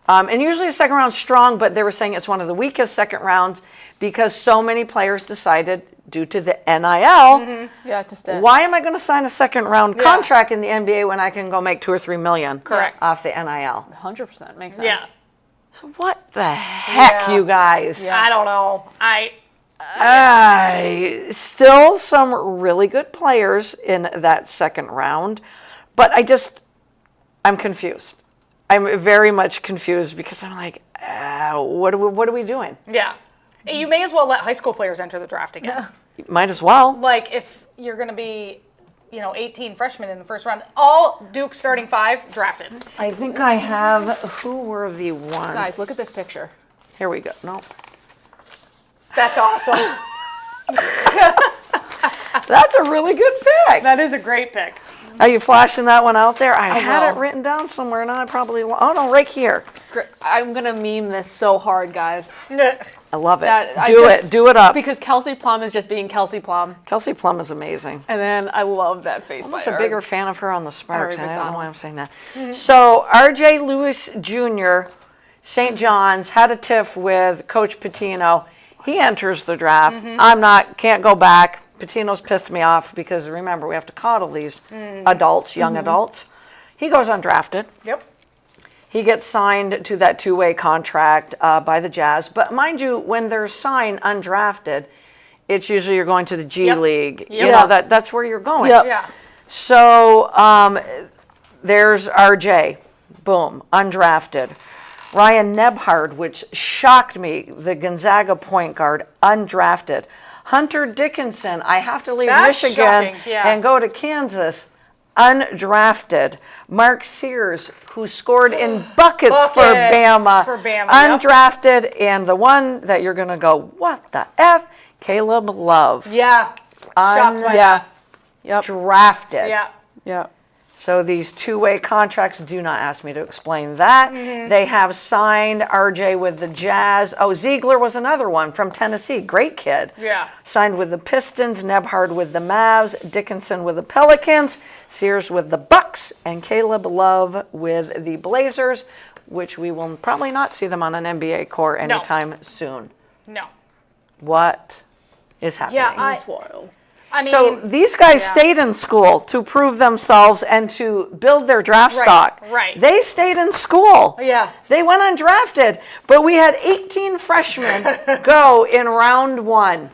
And usually the second round's strong, but they were saying it's one of the weakest second rounds because so many players decided, due to the NIL, Yeah, to stay. why am I going to sign a second round contract in the NBA when I can go make $2 or $3 million Correct. off the NIL? 100% makes sense. Yeah. What the heck, Yeah. you guys? Yeah. I don't know. Still some really good players in that second round, but I'm confused. I'm very much confused because I'm like, what are we doing? Yeah. You may as well let high school players enter the draft again. Might as well. Like if you're going to be, 18 freshmen in the first round, all Duke starting 5 drafted. I think I have, who were the ones? Guys, look at this picture. Here we go. No. That's awesome. That's a really good pick. That is a great pick. Are you flashing that one out there? I had will. it written down somewhere, and I probably, oh no, right here. I'm going to meme this so hard, guys. I love it. I Do just- it. Do it up. Because Kelsey Plum is just being Kelsey Plum. Kelsey Plum is amazing. And then I love that face I'm by just a her. bigger fan of her on the Sparks, Ari and I don't know McDonald. why I'm saying that. So R.J. Lewis Jr., St. John's, had a tiff with Coach Pitino. He enters the draft. Can't go back. Pitino's pissed me off because remember, we have to coddle these adults, young adults. He goes undrafted. Yep. He gets signed to that 2-way contract by the Jazz. But mind you, when they're signed undrafted, it's usually you're going to the G Yep. League. You Yep. know, that's where you're going. Yep. Yeah. So there's RJ, boom, undrafted. Ryan Nebhard, which shocked me, the Gonzaga point guard, undrafted. Hunter Dickinson, I have to leave That's Michigan shocking, yeah. and go to Kansas, undrafted. Mark Sears, who scored in buckets for Bama, yep. undrafted. And the one that you're going to go, what the F? Caleb Love, Yeah. Shocked by Yeah. Yep. drafted. Yeah. Yep. So these 2-way contracts, do not ask me to explain that. They have signed RJ with the Jazz. Oh, Ziegler was another one from Tennessee. Great kid. Yeah. Signed with the Pistons, Nebhard with the Mavs, Dickinson with the Pelicans, Sears with the Bucks, and Caleb Love with the Blazers. which we will probably not see them on an NBA court anytime soon. No. What is happening? Yeah, It's wild. I mean, So these guys stayed in school to prove themselves and to build their draft stock. right. They stayed in school. Yeah. They went undrafted, but we had 18 freshmen go in round 1.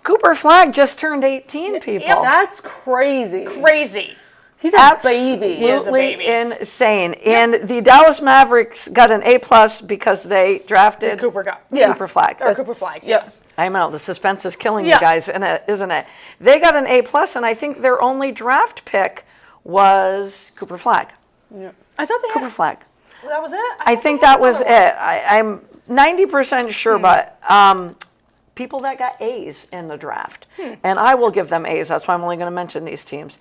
Cooper Flagg just turned 18, people. That's crazy. crazy. He's a baby. He is a Absolutely baby. insane. And the Dallas Mavericks got an A+ because they drafted Cooper got. Cooper Flagg. Or Cooper Flagg. Yes. I know, the suspense is killing you Yeah. guys, isn't it? They got an A+, and I think their only draft pick was Cooper Flagg. I thought they Cooper had. Flagg. That was it. I think that was it. I'm 90% sure, but people that got A's in the draft, and I will give them A's. That's why I'm only going to mention these teams.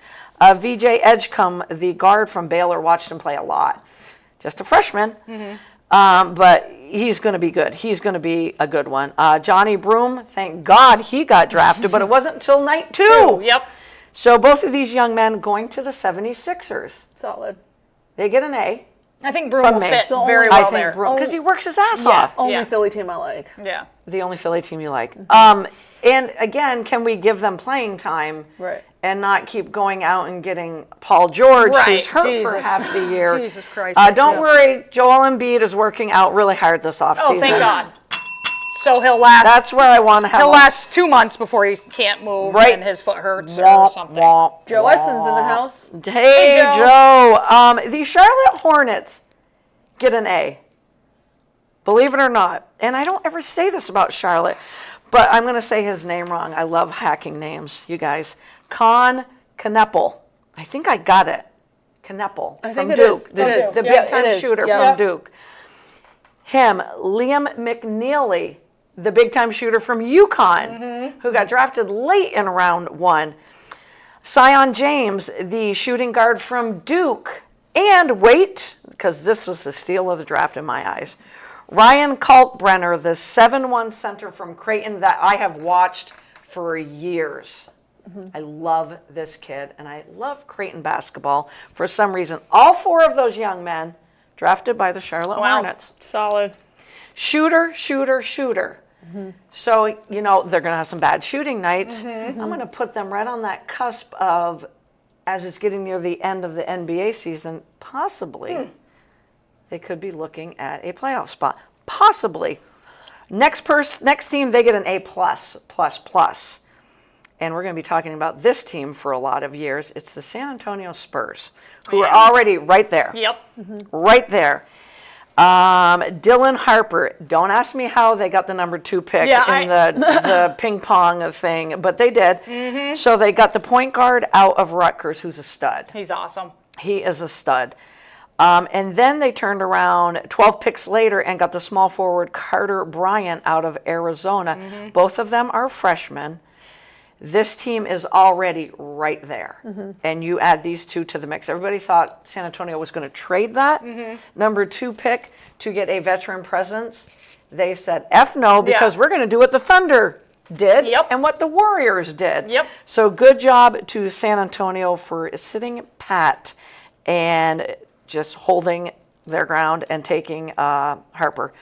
VJ Edgecombe, the guard from Baylor, watched him play a lot. Just a freshman, but he's going to be good. He's going to be a good one. Johnny Broom, thank God he got drafted, but it wasn't until night 2. Yep. So both of these young men going to the 76ers. Solid. They get an A. I think Broom From will me. fit So very only- well I there. think Broom, because he works his ass Yeah. off. Only Yeah. Philly team I like. Yeah. The only Philly team you like. And again, can we give them playing time? Right. And not keep going out and getting Paul George, Right. who's hurt for Jesus. half the year. Jesus Christ. Don't worry, Joel Embiid is working out really hard this offseason. Oh, thank God. So he'll last. That's where I want to have. He'll last 2 months before he can't move Right. and his foot hurts or Womp, something. womp, Joe womp. Edson's in the house. Hey, Joe. Joe. The Charlotte Hornets get an A. Believe it or not. And I don't ever say this about Charlotte, but I'm going to say his name wrong. I love hacking names, you guys. Con Kneppel. I think I got it. Kneppel I from think it Duke. is. The, It is. the Yeah, big time it is. shooter Yeah. from Duke. Him, Liam McNeely, the big time shooter from UConn, who got drafted late in round 1. Sion James, the shooting guard from Duke. And wait, because this was the steal of the draft in my eyes, Ryan Kalkbrenner, the 7'1" center from Creighton that I have watched for years. I love this kid, and I love Creighton basketball for some reason. All 4 of those young men drafted by the Charlotte Hornets. Solid. Shooter, shooter, shooter. So, you know, they're going to have some bad shooting nights. I'm going to put them right on that cusp of, as it's getting near the end of the NBA season, possibly they could be looking at a playoff spot. Possibly. Next team, they get an A++. And we're going to be talking about this team for a lot of years. It's the San Antonio Spurs, who are already right there. Yep. Right there. Dylan Harper. Don't ask me how they got the number 2 pick in the ping pong thing, but they did. So they got the point guard out of Rutgers, who's a stud. He's awesome. He is a stud. And then they turned around 12 picks later and got the small forward Carter Bryant out of Arizona. Both of them are freshmen. This team is already right there. And you add these 2 to the mix. Everybody thought San Antonio was going to trade that number 2 pick to get a veteran presence. They said, F no, because we're going to do what the Thunder did and what the Warriors did. Yep. So good job to San Antonio for sitting pat and just holding their ground and taking Harper.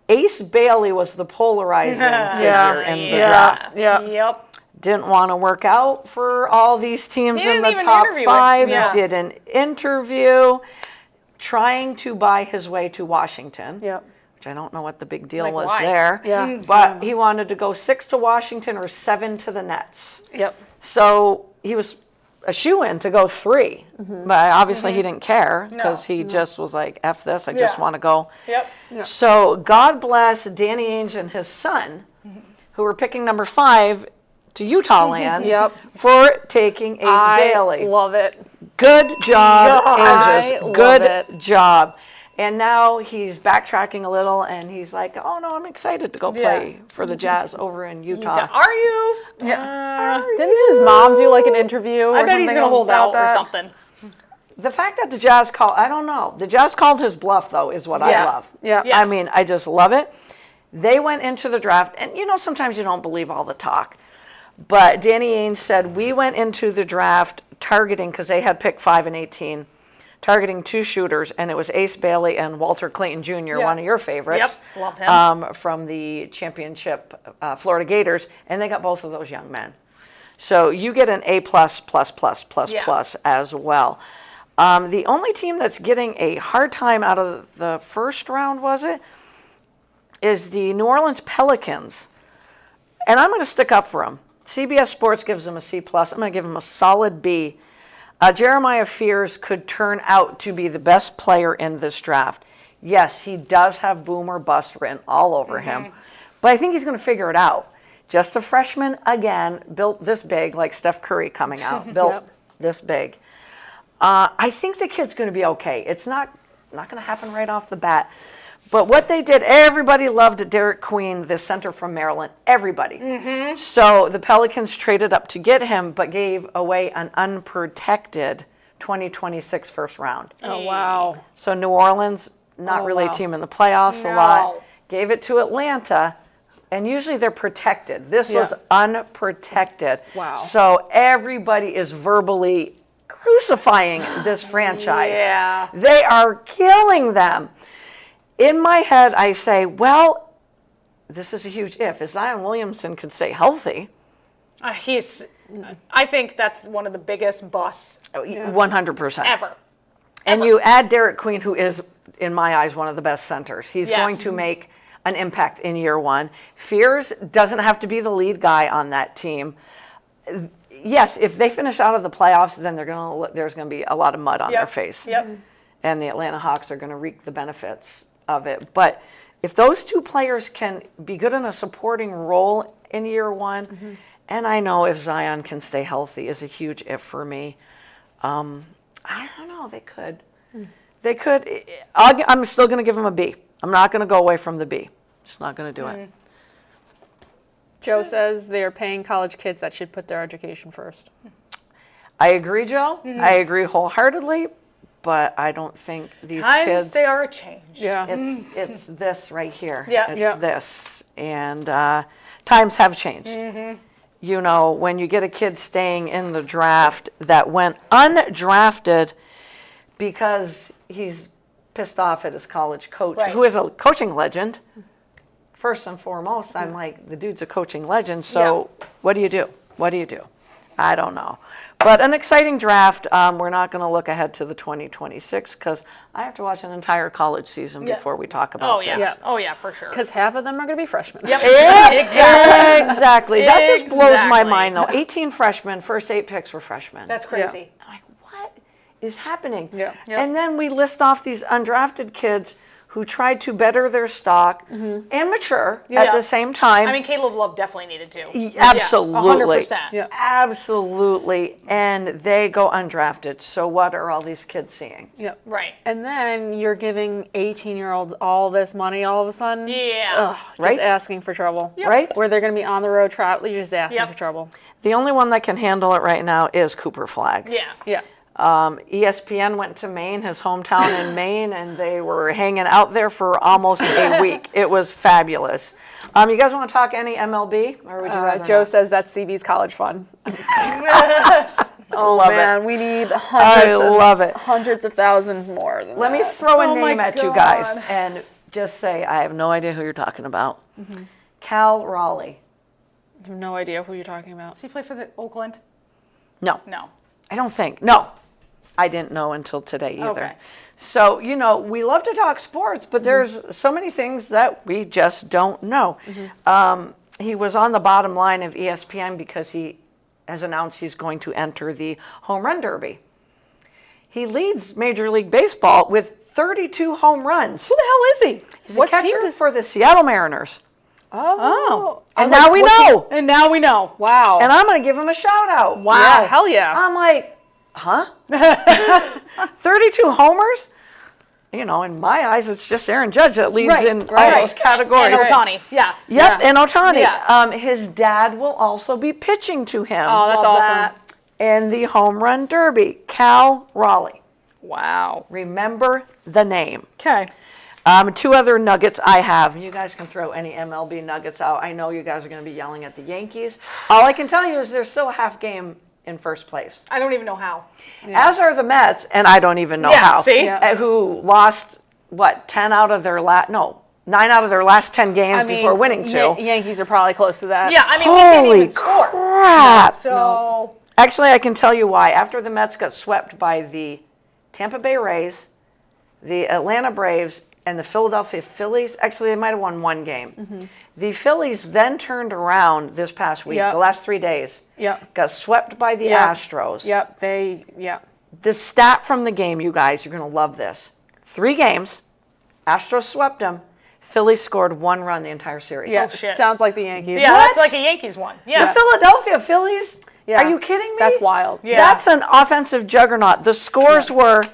Ace Bailey was the polarizing figure in the draft. Yep. Didn't want to work out for all these teams He in didn't the even top interview it. 5. Yeah. Did an interview trying to buy his way to Washington. Yep. Which I don't know what the big deal Like, was why? there. Yeah. But he wanted to go 6 to Washington or 7 to the Nets. Yep. So he was a shoo-in to go 3. But obviously he didn't care because he just was like, F this, I just want to go. Yep. So God bless Danny Ainge and his son, who were picking number 5 to Utah land Yep. for taking Ace Bailey. I love it. Good job, I Angels. love Good it. job. And now he's backtracking a little, and he's like, oh, no, I'm excited to go play for the Jazz over in Utah. Are you? Didn't his mom do like an interview? I bet he's going to hold out or something. The fact that the Jazz called, I don't know. The Jazz called his bluff, though, is what I love. Yeah. I mean, I just love it. They went into the draft, and you know, sometimes you don't believe all the talk. But Danny Ainge said, we went into the draft targeting, because they had pick 5 and 18, targeting 2 shooters, and it was Ace Bailey and Walter Clayton Jr., one of your favorites. Yep, love him. From the championship Florida Gators, and they got both of those young men. So you get an A+++++ as well. The only team that's getting a hard time out of the first round, is the New Orleans Pelicans. And I'm going to stick up for them. CBS Sports gives them a C+. I'm going to give them a solid B. Jeremiah Fears could turn out to be the best player in this draft. Yes, he does have boom or bust written all over him. But I think he's going to figure it out. Just a freshman, again, built this big, like Steph Curry coming out, built this big. I think the kid's going to be okay. It's not going to happen right off the bat. But what they did, everybody loved Derek Queen, the center from Maryland. Everybody. So the Pelicans traded up to get him, but gave away an unprotected 2026 first round. Oh, wow. So New Orleans, not really a team in the playoffs a lot. Gave it to Atlanta, and usually they're protected. This was unprotected. Wow. So everybody is verbally crucifying this franchise. Yeah. They are killing them. In my head, I say, well, this is a huge if. If Zion Williamson could stay healthy. I think that's one of the biggest busts 100%. ever. And you add Derek Queen, who is, in my eyes, one of the best centers. He's going to make an impact in year one. Fears doesn't have to be the lead guy on that team. Yes, if they finish out of the playoffs, then there's going to be a lot of mud on their face. And the Atlanta Hawks are going to reap the benefits of it. But if those 2 players can be good in a supporting role in year one, and I know if Zion can stay healthy is a huge if for me. I don't know. They could. They could. I'm still going to give them a B. I'm not going to go away from the B. Just not going to do it. Joe says they are paying college kids that should put their education first. I agree, Joe. I agree wholeheartedly. But I don't think these kids. They are a change. Yeah. It's this right here. Yeah. It's this. And times have changed. You know, when you get a kid staying in the draft that went undrafted because he's pissed off at his college coach, who is a coaching legend, first and foremost, I'm like, the dude's a coaching legend, so what do you do? What do you do? I don't know. But an exciting draft. We're not going to look ahead to the 2026 because I have to watch an entire college season before we talk about this. Oh, yeah, for sure. Because half of them are going to be freshmen. Exactly. That just blows my mind, though. 18 freshmen, first 8 picks were freshmen. That's crazy. I'm like, what is happening? Yeah. And then we list off these undrafted kids who tried to better their stock and mature at the same time. I mean, Caleb Love definitely needed to. Absolutely. 100%. Yeah. Absolutely. And they go undrafted. So what are all these kids seeing? Yep. Right. And then you're giving 18-year-olds all this money all of a sudden. Yeah. Just Right? asking for trouble. Right? Where they're going to be on the road travel, you're just asking Yep. for trouble. The only one that can handle it right now is Cooper Flagg. Yeah. Yeah. ESPN went to Maine, his hometown in Maine, and they were hanging out there for almost a week. It was fabulous. You guys want to talk any MLB, or would you rather Joe not? says that's CB's college fund. Love Man, it. we need I love it. hundreds of thousands more than Let me that. throw a Oh my name at you guys God. and just say I have no idea who you're talking about. Cal Raleigh. I have no idea who you're talking about. Does he play for the Oakland? No, No. I don't think. No, I didn't know until today either. Okay. So, you know, we love to talk sports, but there's so many things that we just don't know. He was on the bottom line of ESPN because he has announced he's going to enter the home run derby. He leads Major League Baseball with 32 home runs. Who the hell is he? He's What a team catcher does- for the Seattle Mariners. Oh. And now we know. And now we know. Wow. And I'm going to give him a shout out. Wow. Yeah, hell yeah. I'm like, huh? 32 homers? You know, in my eyes, it's just Aaron Judge that leads Right, in right. all those categories. And Ohtani. Yeah. Yep, Yeah. and Ohtani. Yeah. His dad will also be pitching to him Oh, that's Love awesome. that. in the home run derby. Cal Raleigh. Wow. Remember the name. Okay. 2 other nuggets I have. You guys can throw any MLB nuggets out. I know you guys are going to be yelling at the Yankees. All I can tell you is there's still a half game in first place. I don't even know how. As are the Mets, and I don't even know Yeah, how. see? Yeah. Who lost, 9 out of their last 10 games before winning 2. Yankees are probably close to that. Yeah, I mean, we can't Holy even score. crap. So, Actually, I can tell you why. After the Mets got swept by the Tampa Bay Rays, the Atlanta Braves, and the Philadelphia Phillies, actually, they might have won 1 game. The Phillies then turned around this past week, Yep. the last 3 days, Yep. got swept by the Yep. Astros. Yep. The stat from the game, you guys, you're going to love this. 3 games, Astros swept them, Phillies scored 1 run the entire series. Yeah. shit. Sounds like the Yankees. yeah, What? that's like a Yankees one. Yeah. The Philadelphia Phillies? Yeah. Are you kidding me? That's wild. Yeah. That's an offensive juggernaut. The scores were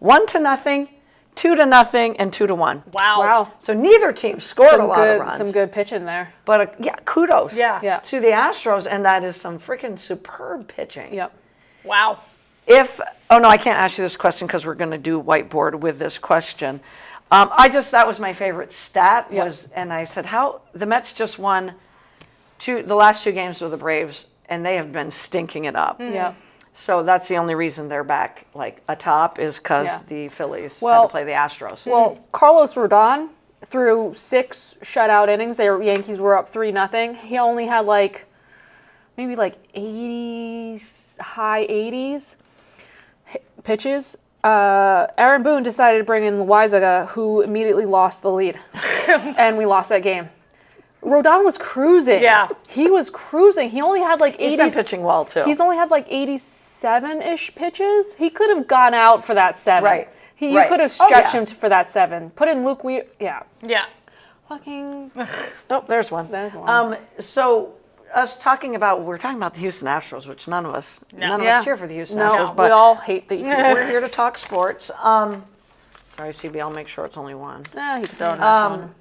1-0, 2-0, and 2-1. Wow. Wow. So neither team scored a lot of runs. Some good pitching there. But kudos Yeah. to the Astros, and that is some freaking superb pitching. Yep. Wow. Oh no, I can't ask you this question because we're going to do whiteboard with this question. That was my favorite stat was, and I said, how the Mets just won the last 2 games with the Braves, and they have been stinking it up. Yep. So that's the only reason they're back atop is because Yeah. the Phillies had Well- to play the Astros. Well, Carlos Rodon threw 6 shutout innings. The Yankees were up 3-0. He only had maybe 80s, high 80s pitches. Aaron Boone decided to bring in Loaizaga, who immediately lost the lead, and we lost that game. Rodon was cruising. Yeah. He was cruising. He only had 80s. He's been pitching well too. He's only had 87-ish pitches. He could have gone out for that 7. Right. You Right. could have Oh, stretched yeah. him for that 7. Put in Luke Weir. Yeah. Yeah. Fucking. Oh, there's one. There's one. So we're talking about the Houston Astros, which none of us cheer for the Houston No, Astros, we but all hate the Yankees. we're here to talk sports. Sorry, CB, I'll make sure it's only one. He could throw a nice one.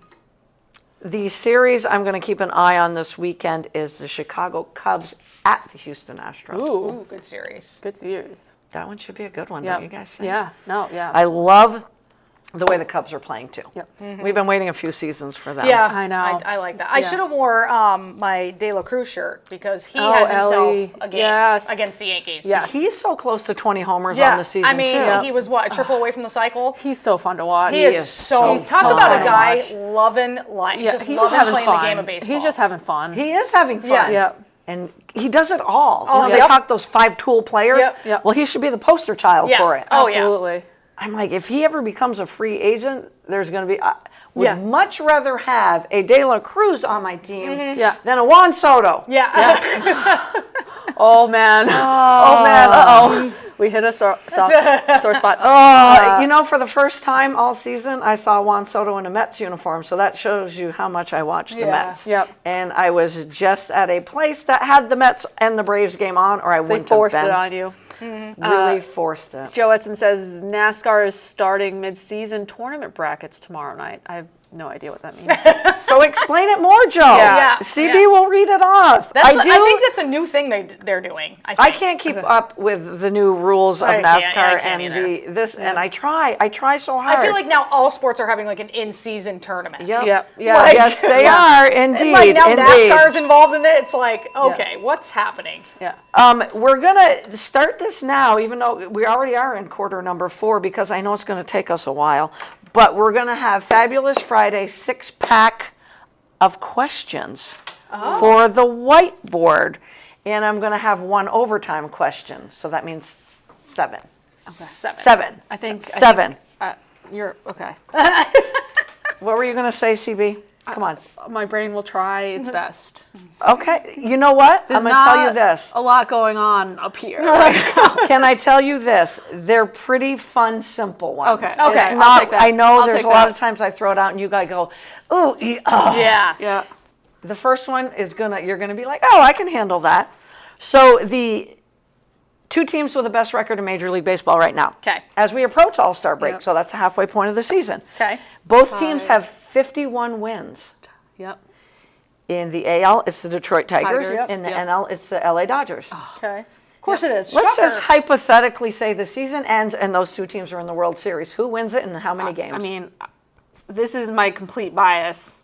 The series I'm going to keep an eye on this weekend is the Chicago Cubs at the Houston Astros. Ooh, Good series. good series. That one should be a good one, Yeah. don't you guys think? Yeah. No. Yeah. I love the way the Cubs are playing too. Yep. We've been waiting a few seasons for them. Yeah, I know. I like that. I Yeah. should have wore my De La Cruz shirt because he Oh, had himself Ellie. a game Yes. against the Yankees. Yes. He's so close to 20 homers Yeah. on the season I mean, too. he was a triple away from the cycle. He's so fun to watch. He is so he's talk so about fun a to guy watch. loving life. Yeah, just he's just loving having playing fun. the game of baseball. He's just having fun. He is having fun. Yeah. Yep. And he does it all. Oh, They yep. talk those 5-tool players. Yep. Yep. Well, he should be the poster child Yeah. for it. Oh, yeah. Absolutely. I'm like, if he ever becomes a free agent, there's going to be. Would Yeah. much rather have a De La Cruz on my team Yeah. than a Juan Soto. yeah. Oh man. Oh man. Uh-oh. We hit a sore spot. For the first time all season, I saw Juan Soto in a Mets uniform, so that shows you how much I watch the Yeah. Mets. Yep. And I was just at a place that had the Mets and the Braves game on, or I They wouldn't forced have it been. on you. Really forced it. Joe Edson says NASCAR is starting mid-season tournament brackets tomorrow night. I have no idea what that means. So explain it more, Joe. Yeah. CB Yeah. will read it off. I do. think that's a new thing they're doing. I I think. can't keep up with the new rules of I NASCAR can't and either. and I try so hard. I feel like now all sports are having an in-season tournament. Yep. Yep. Yeah. Like- Yes, they are indeed. And now indeed. NASCAR's involved in it. It's like, okay, what's happening? Yeah. We're gonna start this now, even though we already are in quarter number 4, because I know it's going to take us a while. But we're going to have Fabulous Friday 6-pack of questions for the whiteboard, and I'm going to have 1 overtime question. So that means 7. Seven. 7. I think 7. You're okay. What were you going to say, CB? Come on. My brain will try its best. Okay. You know what? I'm going to tell you this. A lot going on up here. Can I tell you this? They're pretty fun, simple ones. Okay. It's I'll not, take that. I know I'll there's take a lot that. of times I throw it out and you guys go, ooh, oh. Yeah. Yeah. The first one is you're gonna be like, oh, I can handle that. So the 2 teams with the best record in Major League Baseball right now. Okay. As we approach All-Star break, Yep. so that's the halfway point of the season. Okay. Both teams have 51 wins. Yep. In the AL, it's the Detroit Tigers. Tigers. In the Yep. NL, it's the LA Dodgers. Okay. Of course it is. Let's Shocker. just hypothetically say the season ends and those 2 teams are in the World Series. Who wins it and how many games? I mean, this is my complete bias.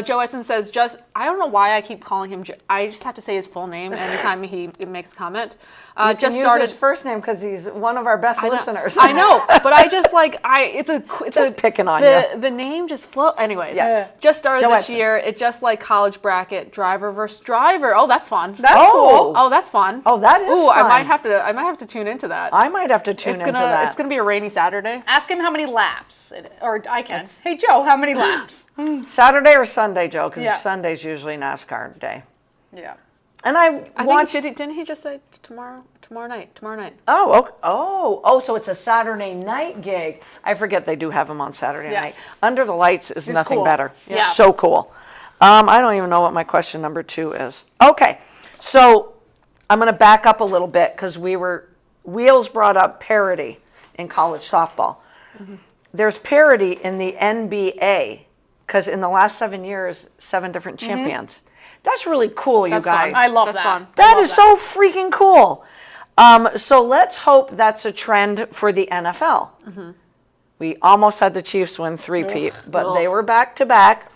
Joe Edson says I don't know why I keep calling him. I just have to say his full name anytime he makes a comment. You Just can started. use his first name because he's one of our best listeners. I know, but I just like it's Just picking on the name just flow. Anyways, Yeah. just started Joe this Edson. year. It just like college bracket, driver versus driver. Oh, that's fun. That's Oh. cool. Oh, that's fun. Oh, that is Ooh, I fun. might have to tune into that. I might have to tune into that. It's gonna be a rainy Saturday. Ask him how many laps, or I can. Hey, Joe, how many laps? Saturday or Sunday, Joe? Because Yeah. Sunday's usually NASCAR day. Yeah. And I think watched. didn't he just say tomorrow night? Oh, okay. Oh, so it's a Saturday night gig. I forget they do have them on Saturday Yeah. night. Under the Lights is nothing cool. better. Yeah. So cool. I don't even know what my question number 2 is. Okay, so I'm going to back up a little bit because Wheels brought up parity in college softball. Mm-hmm. There's parity in the NBA because in the last 7 years, 7 different champions. That's really cool, you That's guys. fun. I love That's that. fun. That is so freaking cool. So let's hope that's a trend for the NFL. We almost had the Chiefs win 3-peat, but they were back to back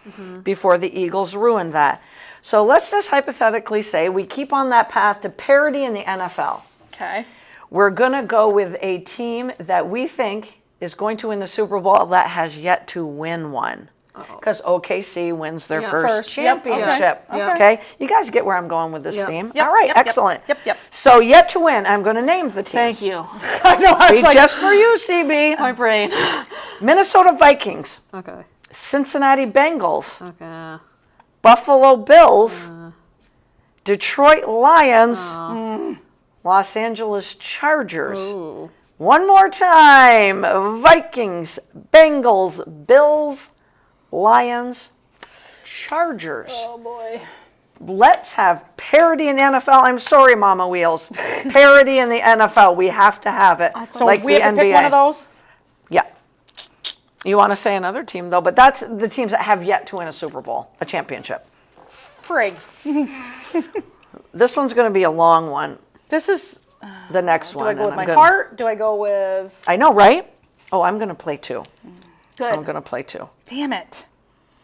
before the Eagles ruined that. So let's just hypothetically say we keep on that path to parity in the NFL. Okay. We're going to go with a team that we think is going to win the Super Bowl that has yet to win one. Because OKC wins their first First. Yep, okay. championship. Okay. Okay. You guys get where I'm going with this Yep. theme? Yep, All right, yep, yep. excellent. Yep. So yet to win, I'm going to name the teams. Thank you. I know. I was like, Just for you, CB. My brain. Minnesota Vikings, Okay. Cincinnati Bengals, Okay. Buffalo Bills, Detroit Lions, Los Angeles Chargers. Ooh. One more time. Vikings, Bengals, Bills, Lions, Chargers. oh boy. Let's have parity in the NFL. I'm sorry, Mama Wheels. Parity in the NFL. We have to have it. So like we the have to NBA. pick one of those. Yeah. You want to say another team, though, but that's the teams that have yet to win a Super Bowl, a championship. Frig. This one's going to be a long one, This is. the next Do one. I go and with my I'm gonna- heart? Do I go with? I know, right? Oh, I'm going to play 2. Good. I'm going to play 2. Damn it.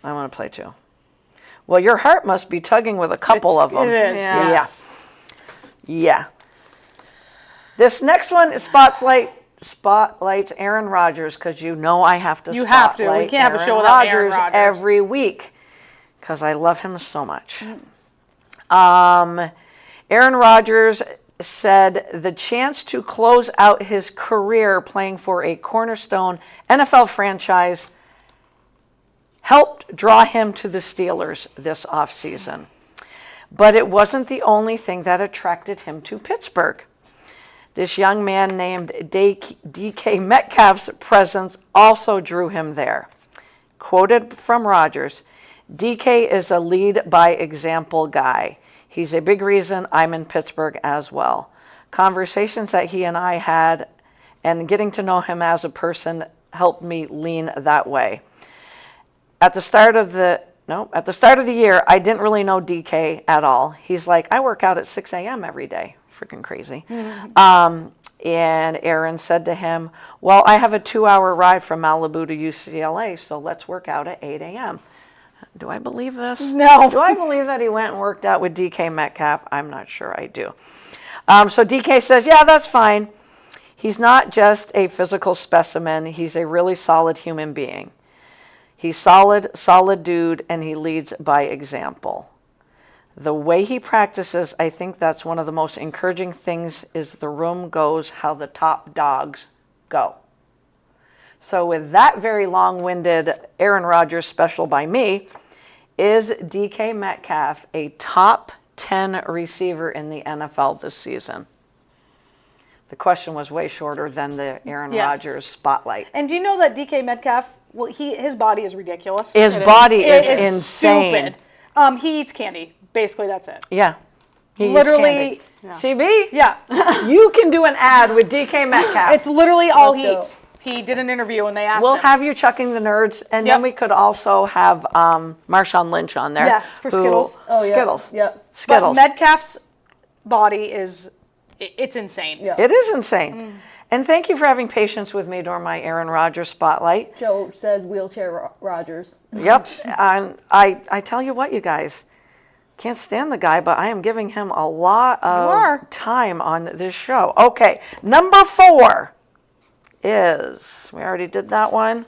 I want to play 2. Well, your heart must be tugging with a couple of them. It is. Yeah. Yes. Yeah. This next one is spotlights Aaron Rodgers because you know I have to. You have to. We spotlight can't have a show Aaron without Aaron Rodgers. every week because I love him so much. Aaron Rodgers said the chance to close out his career playing for a cornerstone NFL franchise helped draw him to the Steelers this offseason. But it wasn't the only thing that attracted him to Pittsburgh. This young man named DK Metcalf's presence also drew him there. Quoted from Rodgers, DK is a lead by example guy. He's a big reason I'm in Pittsburgh as well. Conversations that he and I had and getting to know him as a person helped me lean that way. At the start of the year, I didn't really know DK at all. He's like, I work out at 6 a.m. every day. Freaking crazy. And Aaron said to him, well, I have a 2-hour ride from Malibu to UCLA, so let's work out at 8 a.m. Do I believe this? No. Do I believe that he went and worked out with DK Metcalf? I'm not sure I do. So DK says, yeah, that's fine. He's not just a physical specimen. He's a really solid human being. He's solid dude, and he leads by example. The way he practices, I think that's one of the most encouraging things is the room goes how the top dogs go. So with that very long-winded Aaron Rodgers special by me, is DK Metcalf a top 10 receiver in the NFL this season? The question was way shorter than the Aaron Yes. Rodgers spotlight. And do you know that DK Metcalf? Well, his body is ridiculous. His It body It is insane. Stupid. He eats candy. Basically, that's it. Yeah. He eats Literally. candy. CB? Yeah. You can do an ad with DK Metcalf. It's literally all he go. eats. He did an interview and they asked We'll him. have you chucking the nerds, and Yep. then we could also have Marshawn Lynch on there. Yes, for Skittles. Oh, yeah. Skittles. Yep. But Skittles. Metcalf's body is, it's insane. Yeah. It is insane. And thank you for having patience with me during my Aaron Rodgers spotlight. Joe says wheelchair Rodgers. Yep. And I tell you what, you guys, Can't stand the guy, but I am giving him a lot are. of time on this show. Okay, number 4 is, we already did that one.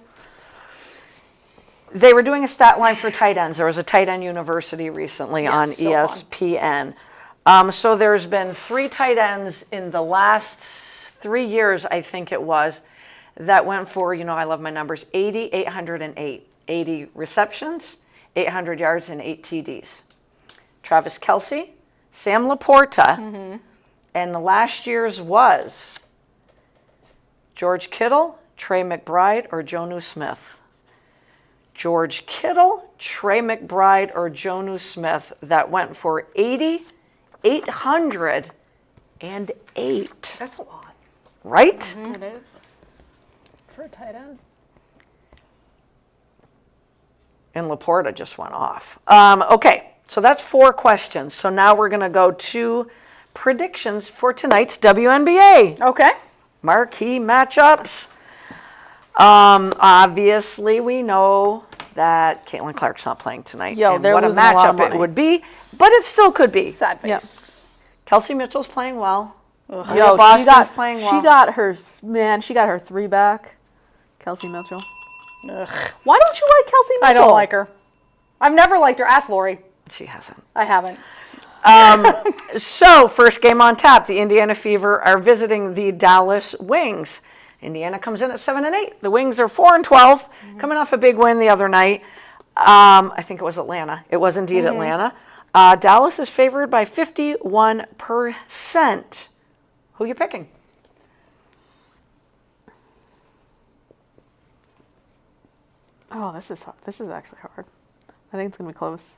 They were doing a stat line for tight ends. There was a tight end university recently on so ESPN. So there's been 3 tight ends in the last 3 years, I think it was, that went for, I love my numbers, 80, 808. 80 receptions, 800 yards, and 8 TDs. Travis Kelce, Sam Laporta, and the last year's was George Kittle, Trey McBride, or Jonnu Smith. George Kittle, Trey McBride, or Jonnu Smith that went for 80, 800, and 8. That's a lot. Right? It is. For a tight end. And Laporta just went off. Okay, so that's 4 questions. So now we're going to go to predictions for tonight's WNBA. Okay. Marquee matchups. Obviously, we know that Caitlin Clark's not playing tonight. Yo, and they're what a losing a lot of matchup it money. would be, but it still could be. Sad Yep. face. Kelsey Mitchell's playing well. Yo, Boston's playing well. She got her 3 back. Kelsey Mitchell. Ugh. Why don't you like Kelsey Mitchell? I don't like her. I've never liked her. Ask Lori. She hasn't. I haven't. So, first game on tap, the Indiana Fever are visiting the Dallas Wings. Indiana comes in at 7-8. The Wings are 4-12, coming off a big win the other night. I think it was Atlanta. It was indeed Atlanta. Dallas is favored by 51%. Who are you picking? Oh, this is actually hard. I think it's gonna be close.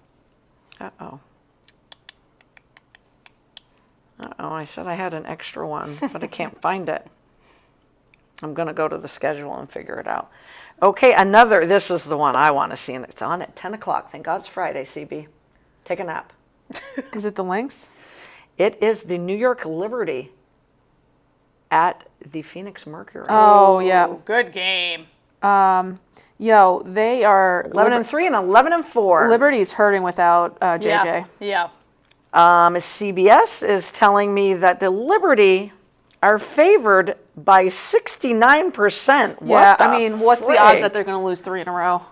Uh-oh. I said I had an extra one, but I can't find it. I'm going to go to the schedule and figure it out. Okay, this is the one I want to see, and it's on at 10 o'clock. Thank God it's Friday, CB. Take a nap. Is it the Lynx? It is the New York Liberty at the Phoenix Mercury. Oh yeah. Good game. Yo, they are 11-3 and 11-4. Liberty's hurting without JJ. Yeah. CBS is telling me that the Liberty are favored by 69%. What's the odds that they're going to lose 3 in a row?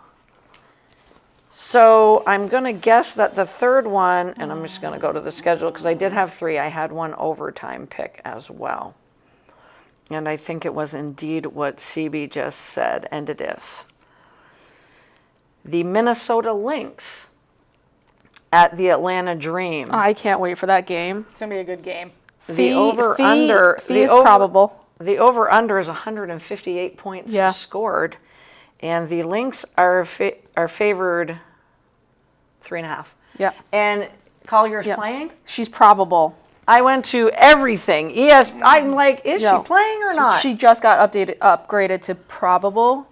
So I'm going to guess that the third one, and I'm just going to go to the schedule because I did have 3. I had one overtime pick as well. And I think it was indeed what CB just said, and it is. The Minnesota Lynx at the Atlanta Dream. I can't wait for that game. It's going to be a good game. The over-under is probable. The over-under is 158 points scored, and the Lynx are favored 3.5. Yeah. And Collier's playing? She's probable. I went to everything. I'm like, is she playing or not? She just got upgraded to probable.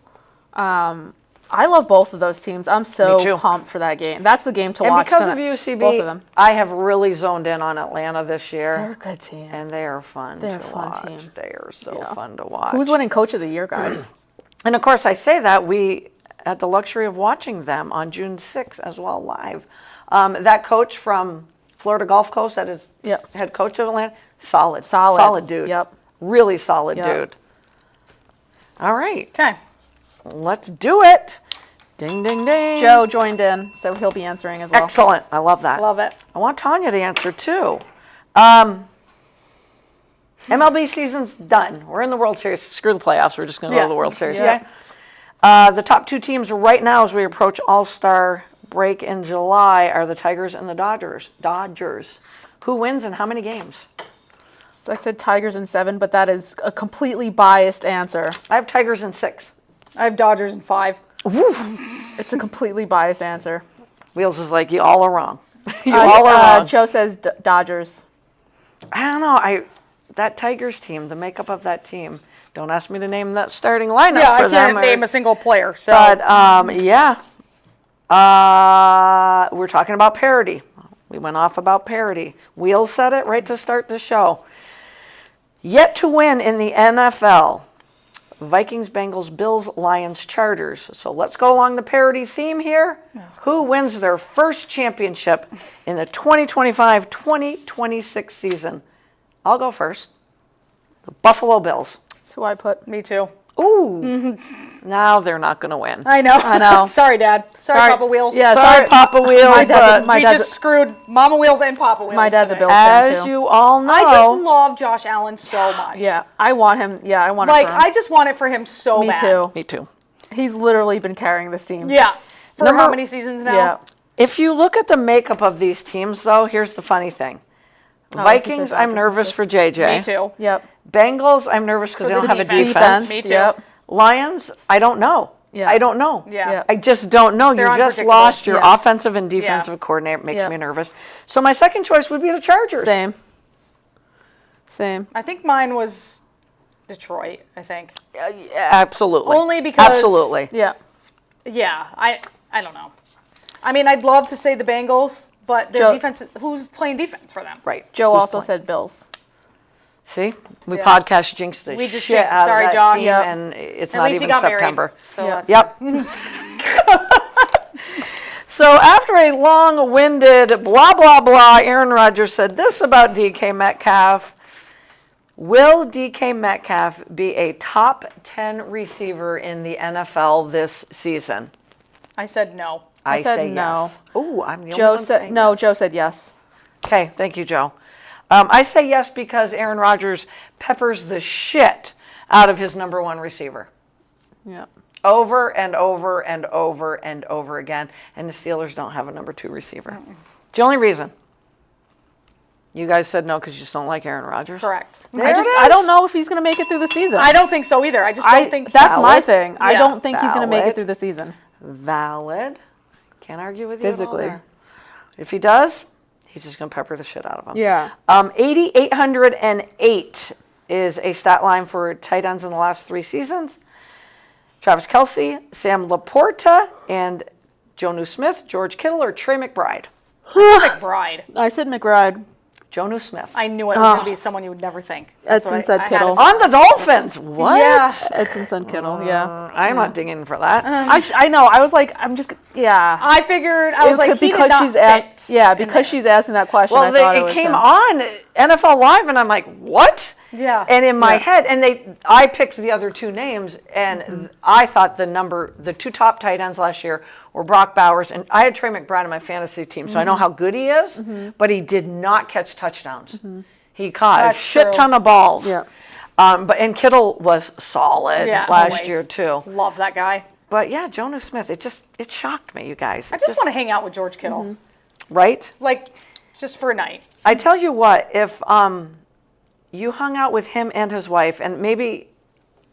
I love both of those teams. I'm so pumped for that game. That's the game to watch. And because tonight. of UCB, both of them. I have really zoned in on Atlanta this year. They're a good team. And they are fun They're to a fun watch. team. They are so fun to watch. Who's winning Coach of the Year, guys? And of course, I say that we had the luxury of watching them on June 6th as well live. That coach from Florida Gulf Coast, that is head coach of Atlanta, solid dude. Yep. Really solid dude. All right. Okay. Let's do it. Ding, ding, ding. Joe joined in, so he'll be answering as well. Excellent. I love that. Love it. I want Tanya to answer too. MLB season's done. We're in the World Series. Screw the playoffs. We're just going to go to the World Series. Yeah. Okay? The top 2 teams right now as we approach All-Star break in July are the Tigers and the Dodgers. Who wins and how many games? I said Tigers in 7, but that is a completely biased answer. I have Tigers in 6. I have Dodgers in 5. It's a completely biased answer. Wheels is like, you all are wrong. You all are wrong. Joe says Dodgers. I don't know. That Tigers team, the makeup of that team. Don't ask me to name that starting lineup for them. I can't name a single player. So. But we're talking about parity. We went off about parity. Wheels said it right to start the show. Yet to win in the NFL. Vikings, Bengals, Bills, Lions, Chargers. So let's go along the parity theme here. Who wins their first championship in the 2025-2026 season? I'll go first. The Buffalo Bills. That's who I put. Me too. Ooh. Now they're not going to win. I know. I know. Sorry, Dad. Sorry, Papa Wheels. Yeah, Sorry, Papa Wheel. My dad's, but We just screwed Mama Wheels and Papa Wheels. my dad's a today. Bills fan as too. you all know, I just love Josh Allen so much. Yeah, I want him. Yeah, I want Like, him. For him. I just want it for him so Me bad. too. me too. He's literally been carrying this team. Yeah. For Number- how many seasons now? Yeah. If you look at the makeup of these teams, though, here's the funny thing. Vikings, said I'm Vikings nervous and for six. JJ. Me too. Yep. Bengals, I'm nervous because they the don't have a defense. defense. Me too. Yep. Lions, I don't know. Yeah. I don't know. Yeah. Yeah. I just don't know. They're You just unpredictable. lost your Yeah. offensive and defensive coordinator. Makes Yeah. me nervous. So my second choice would be the Chargers. Same. Same. I think mine was Detroit, I think. Yeah, absolutely. Only because- Absolutely. Yeah. Yeah, I don't know. I mean, I'd love to say the Bengals, but their Joe- defense, who's playing defense for them? Right. Joe Who's also playing? said Bills. See, we Yeah. podcast jinxed the We just shit jinxed it. out Sorry, of that Josh. team, Yep. and it's At not least even he got September. married. So Yep. that's Yep. So after a long-winded blah, blah, blah, Aaron Rodgers said this about DK Metcalf. Will DK Metcalf be a top 10 receiver in the NFL this season? I said no. I said say no. yes. Oh, I'm the only Joe one said saying no. yes. Joe said yes. Okay, thank you, Joe. I say yes because Aaron Rodgers peppers the shit out of his number one receiver. Yeah. Over and over and over and over again. And the Steelers don't have a number two receiver. It's the only reason. You guys said no because you just don't like Aaron Rodgers? Correct. There I it just is. I don't know if he's gonna make it through the season. I don't think so either. I just don't think that's my Valid. thing. I Yeah. don't think he's gonna make Valid. it through the season. Valid. Can't argue with you at all Physically. there. If he does, he's just going to pepper the shit out of him. Yeah. 8,808 is a stat line for tight ends in the last 3 seasons. Travis Kelce, Sam Laporta, and Jonnu Smith, George Kittle, or Trey McBride. McBride. I said McBride. Jonnu Smith. I knew it was going to be someone you would never think. That's Edson what said I had Kittle. it. On the Dolphins. What? Yeah. Edson said Kittle. Yeah. I'm not dinging for that. I know. I was like, I'm just. Yeah. I figured, I was like, he did because not she's fit yeah, in because there. she's asking that question. Well, I thought it was came him. on NFL Live, and I'm like, what? Yeah. And in my Yeah. head, and I picked the other 2 names, and I thought the 2 top tight ends last year were Brock Bowers, and I had Trey McBride on my fantasy team, so I know how good he is, but he did not catch touchdowns. He caught a That's shit true. ton of balls. Yeah. And Kittle was solid Yeah, last always. year too. Love that guy. But yeah, Jonnu Smith, it shocked me, you guys. I just want to hang out with George Kittle. right? Like, just for a night. I tell you what, if you hung out with him and his wife, and maybe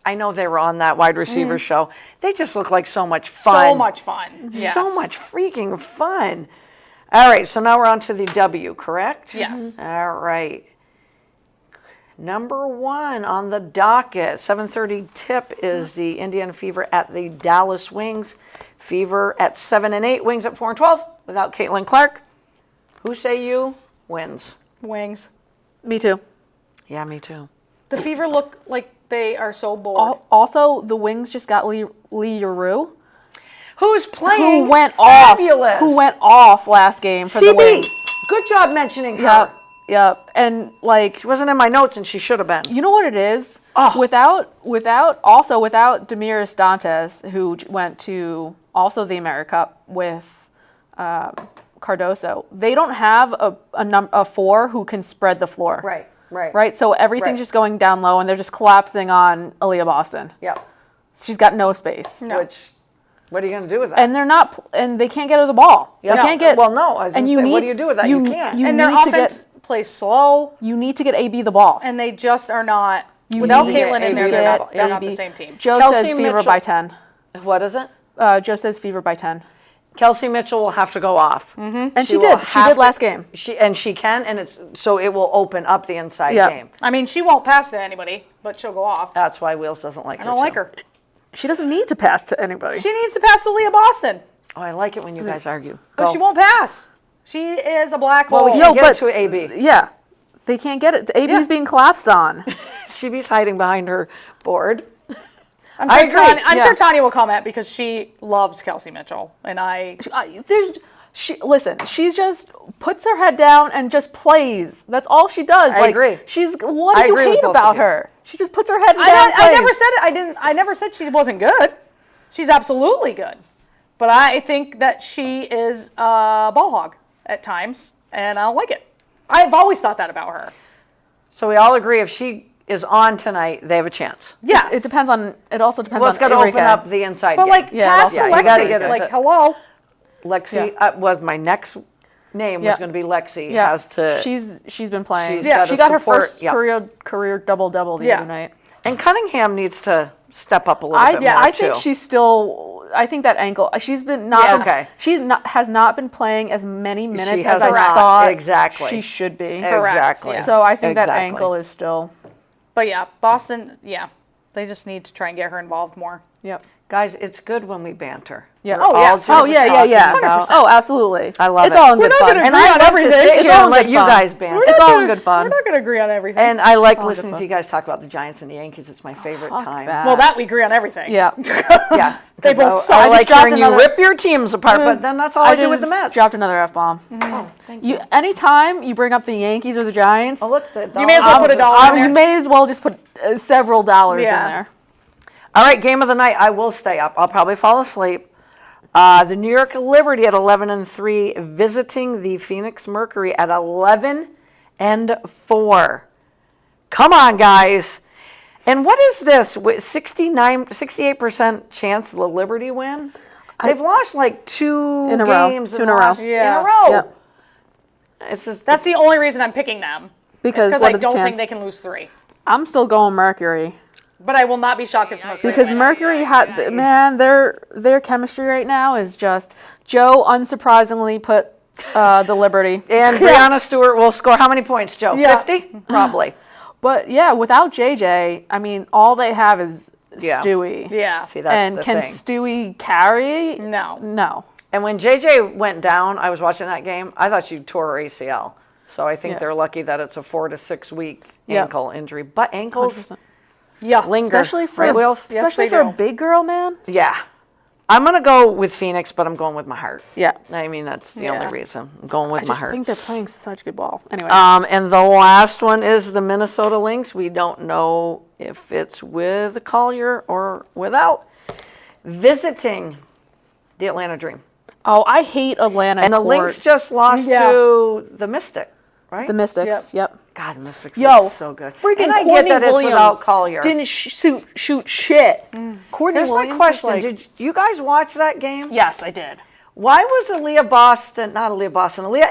I know they were on that wide receiver show, they just look like so much fun. So much fun. Yes. So much freaking fun. All right, so now we're on to the W, correct? Yes. All right. Number 1 on the docket, 7:30 tip is the Indian Fever at the Dallas Wings. Fever at 7 and 8, Wings at 4 and 12 without Caitlin Clark. Who say you wins? Wings. Me too. Yeah, me too. The Fever look like they are so bored. Also, the Wings just got Lee Yaroo, Who's playing? who went fabulous. off. Who went off last game for the CB. Wings. Good job mentioning her. Yep. Yep. And like, She wasn't in my notes, and she should have been. you know what it is? Oh. Without Demiris Dantes, who went to also the America Cup with Cardoso, they don't have a 4 who can spread the floor. Right. Right. So everything's Right. just going down low, and they're just collapsing on Aaliyah Boston. Yep. She's got no space. No. Which, what are you going to do with that? And they're not, and they can't get her the ball. Yeah. They can't get. Well, no, I was and gonna you say, need, what do you do with that? You can't. and their need to offense plays slow, you need to get AB the ball. and they just are not. You Without need Caitlin in there, AB they're the not, ball. they're not AB. the same team. Joe Kelsey says Fever Mitchell. by 10. What is it? Joe says Fever by 10. Kelsey Mitchell will have to go off. And she will did. She have did to- last game. She can, and so it will open up the inside Yeah. game. I mean, she won't pass to anybody, but she'll go off. That's why Wheels doesn't like her. I don't like too. her. She doesn't need to pass to anybody. She needs to pass to Leah Boston, Oh, I like it when you guys argue. but Go. she won't pass. She is a black Well, hole. we Yo, can't get but- it to AB. Yeah. They can't get it. AB's Yeah. being collapsed on. CB's hiding behind her board. I'm I sure agree. Tanya, I'm Yeah. sure Tanya will comment because she loves Kelsey Mitchell, and I. Listen, she just puts her head down and just plays. That's all she does. I agree. What I do you agree with hate both of about you. her? She just puts her head down. I and plays. never said it. I never said she wasn't good. She's absolutely good, but I think that she is a ball hog at times, and I don't like it. I've always thought that about her. So we all agree if she is on tonight, they have a chance. Yes, It depends on. It also depends Well, on. it's got to open Enrique. up the inside but game. like Yeah, past also- Yeah, you gotta Alexi, get it. like hello. Lexi was my next name was Yeah. going to be Lexi. Yeah, Has to she's been playing. she's Yeah, gotta she got her support- first yeah. career double the Yeah. other night. and Cunningham needs to step up a little bit more I too. think she's still. I think that ankle. She's been not. Yeah, been- okay. Has not been playing as many minutes has as I not. thought Exactly. she should be. Correct, Exactly. yes. So I think that Exactly. ankle is still. But yeah, Boston. Yeah, they just need to try and get her involved more. Yep. Guys, it's good when we banter. Yeah. We're Oh, all yes. just Oh yeah. talking about- Oh, absolutely. I love it's it. all in We're good not fun. gonna And agree I on like everything. to sit It's here all and let good you fun. guys banter. It's all in good fun. We're not going to agree on everything. And I like all good listening to fun. you guys talk about the Giants and the Yankees. It's my favorite time. that. well, that we agree on everything. Yeah. Yeah, They 'cause both suck. I I like just dropped hearing you another- rip your teams apart, but then that's all I do with the just Mets. dropped another F-bomb. Oh, thank You anytime you bring up the Yankees or the Giants, Oh, look, the You may as well dollars put a are- dollar in you there. may as well just put several dollars Yeah. in there. All right, game of the night. I will stay up. I'll probably fall asleep. The New York Liberty at 11-3, visiting the Phoenix Mercury at 11-4. Come on, guys. And what is this? 68% chance the Liberty win? They've lost like two In a row. games Two in a row. Yeah. In a row. Yep. It's just That's the only reason I'm picking them. Because Because what I are the don't think chances? they can lose 3. I'm still going Mercury. But I will not be shocked if Mercury Because win. Mercury had man, their chemistry right now is just Joe unsurprisingly put the Liberty. and Brianna Stewart will score how many points, Joe? Yeah. 50? Probably. But yeah, without JJ, I mean, all they have is Yeah. Stewie. Yeah. See, that's And the can thing. Stewie carry? No. No. And when JJ went down, I was watching that game. I thought she tore her ACL. So I think Yeah. they're lucky that it's a 4 to 6 week Yeah. ankle injury. But ankles 100%. Yeah. linger. Especially for right, Wheels? Yes, especially they for do. a big girl, man. Yeah. I'm gonna go with Phoenix, but I'm going with my heart. Yeah. I mean, that's the Yeah. only reason. I'm going with I my just heart. think they're playing such good ball. Anyway. And the last one is the Minnesota Lynx. We don't know if it's with Collier or without. Visiting the Atlanta Dream. oh, I hate Atlanta. And the court. Lynx just lost Yeah. to the Mystic, right? The Mystics. Yep. God, Mystics Yo, is so good. Freaking and I Courtney get that Williams it's without Collier. didn't shoot shit. Courtney Here's Williams my was question. like- Did you guys watch that game? yes, I did. Why was Aaliyah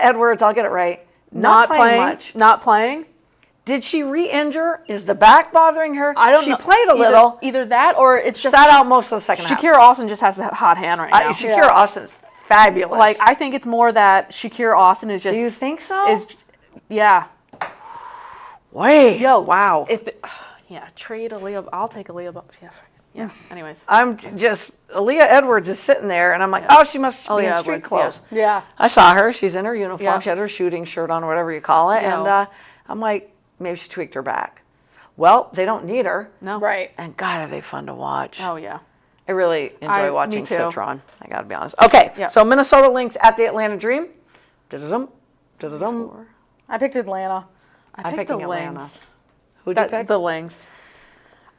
Edwards, I'll get it right, not playing much? Not playing. Did she re-injure? Is the back bothering her? I don't she know. She played a little. Either that or it's just Sat out most of the second half. Shakira Austin just has the hot hand right now. Shakira Austin's fabulous. Like I think it's more that Shakira Austin is just. Do you think so? Yeah. Wait. Yo. Wow. If yeah, trade Aaliyah. I'll take Aaliyah. Yeah. Anyways. I'm just, Aaliyah Edwards is sitting there, and I'm like, oh, she must be in Aaliyah street Edwards, clothes. Yeah. I saw her. She's in her uniform. Yeah. She had her shooting shirt on, or whatever you call it. No. And I'm like, maybe she tweaked her back. Well, they don't need her. No. Right. And God, are they fun to watch. Oh yeah. I really enjoy me watching too. Citron. I got to be honest. Okay, Yeah. so Minnesota Lynx at the Atlanta Dream. Da-da-dum, da-da-dum. I picked Atlanta. I'm picked picking the Atlanta. Lynx. Who'd you pick? The Lynx.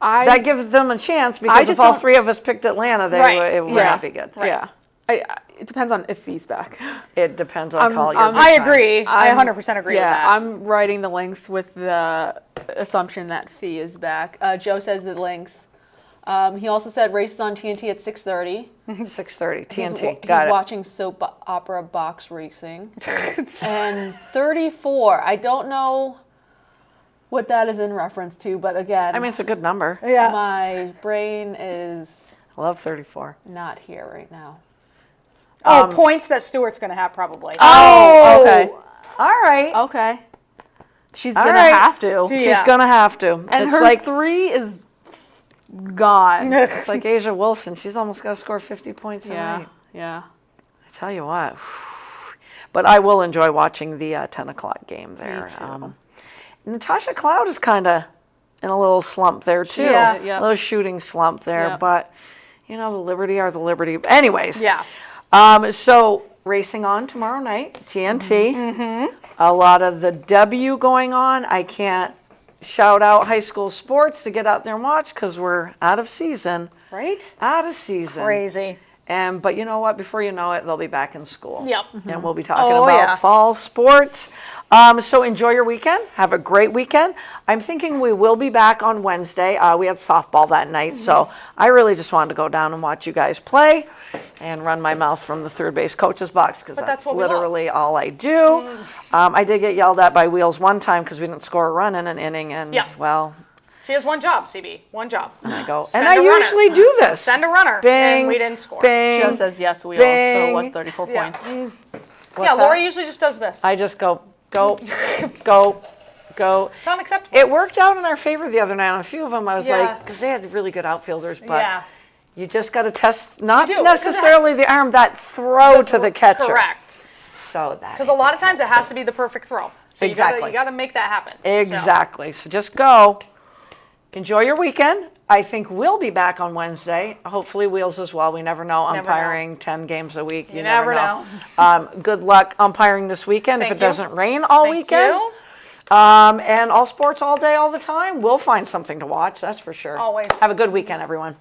That gives them a chance because if just all don't- three of us picked Atlanta, Right. it would Yeah. not be good. Yeah. It depends on if Fee's back. It depends on Collier. I agree. I 100% agree with that. I'm writing the Lynx with the assumption that Fee is back. Joe says the Lynx. He also said races on TNT at 6:30. 6:30 TNT. He's Got it. watching soap opera box racing. And 34. I don't know what that is in reference to, but again, I mean, it's a good number. Yeah. my brain is I love 34. not here right now. Points that Stewart's going to have probably. Oh, okay. All right. Okay. She's All gonna right. have to. She- She's Yeah. gonna have to. And it's her like 3 is gone. it's like Asia Wilson. She's almost got to score 50 points a Yeah. night. Yeah. I tell you what. But I will enjoy watching the 10 o'clock game there. too. Natasha Cloud is kind of in a little slump there too. Yeah. Yep. A little shooting slump there, Yep. but you know, the Liberty are the Liberty. Anyways. Yeah. So racing on tomorrow night, TNT. Mm-hmm. A lot of the W going on. I can't shout out high school sports to get out there and watch because we're out of season. Right? Out of season. Crazy. But you know what? Before you know it, they'll be back in school. Yep. And we'll be talking Oh, about yeah. fall sports. So enjoy your weekend. Have a great weekend. I'm thinking we will be back on Wednesday. We had softball that night, so I really just wanted to go down and watch you guys play and run my mouth from the third base coach's box because that's that's what we love. literally all I do. I did get yelled at by Wheels one time because we didn't score a run in an inning, and Yeah. well, She has one job, CB. One job. I go. Send And I a runner. usually do this. Send a runner. Bing, And we didn't score. Bing. Joe says yes, Wheels, so it was Bing. 34 Yeah. points. What's Yeah, Laura that? usually just does this. I just go, go, go. It's unacceptable. It worked out in our favor the other night on a few of them. I was Yeah. like, because they had really good outfielders, but yeah. you just got to test not You do, 'cause necessarily the arm, that throw to the catcher. Correct. So that Because a lot of times it has to be the perfect throw. So Exactly. You got to make that happen. exactly. So just go. Enjoy your weekend. I think we'll be back on Wednesday. Hopefully Wheels as well. We never know. Never know. Umpiring 10 games a week. You never know. Good luck umpiring this weekend if Thank it you. doesn't rain all Thank weekend. you. And all sports all day, all the time. We'll find something to watch, that's for sure. Always. Have a good weekend, everyone.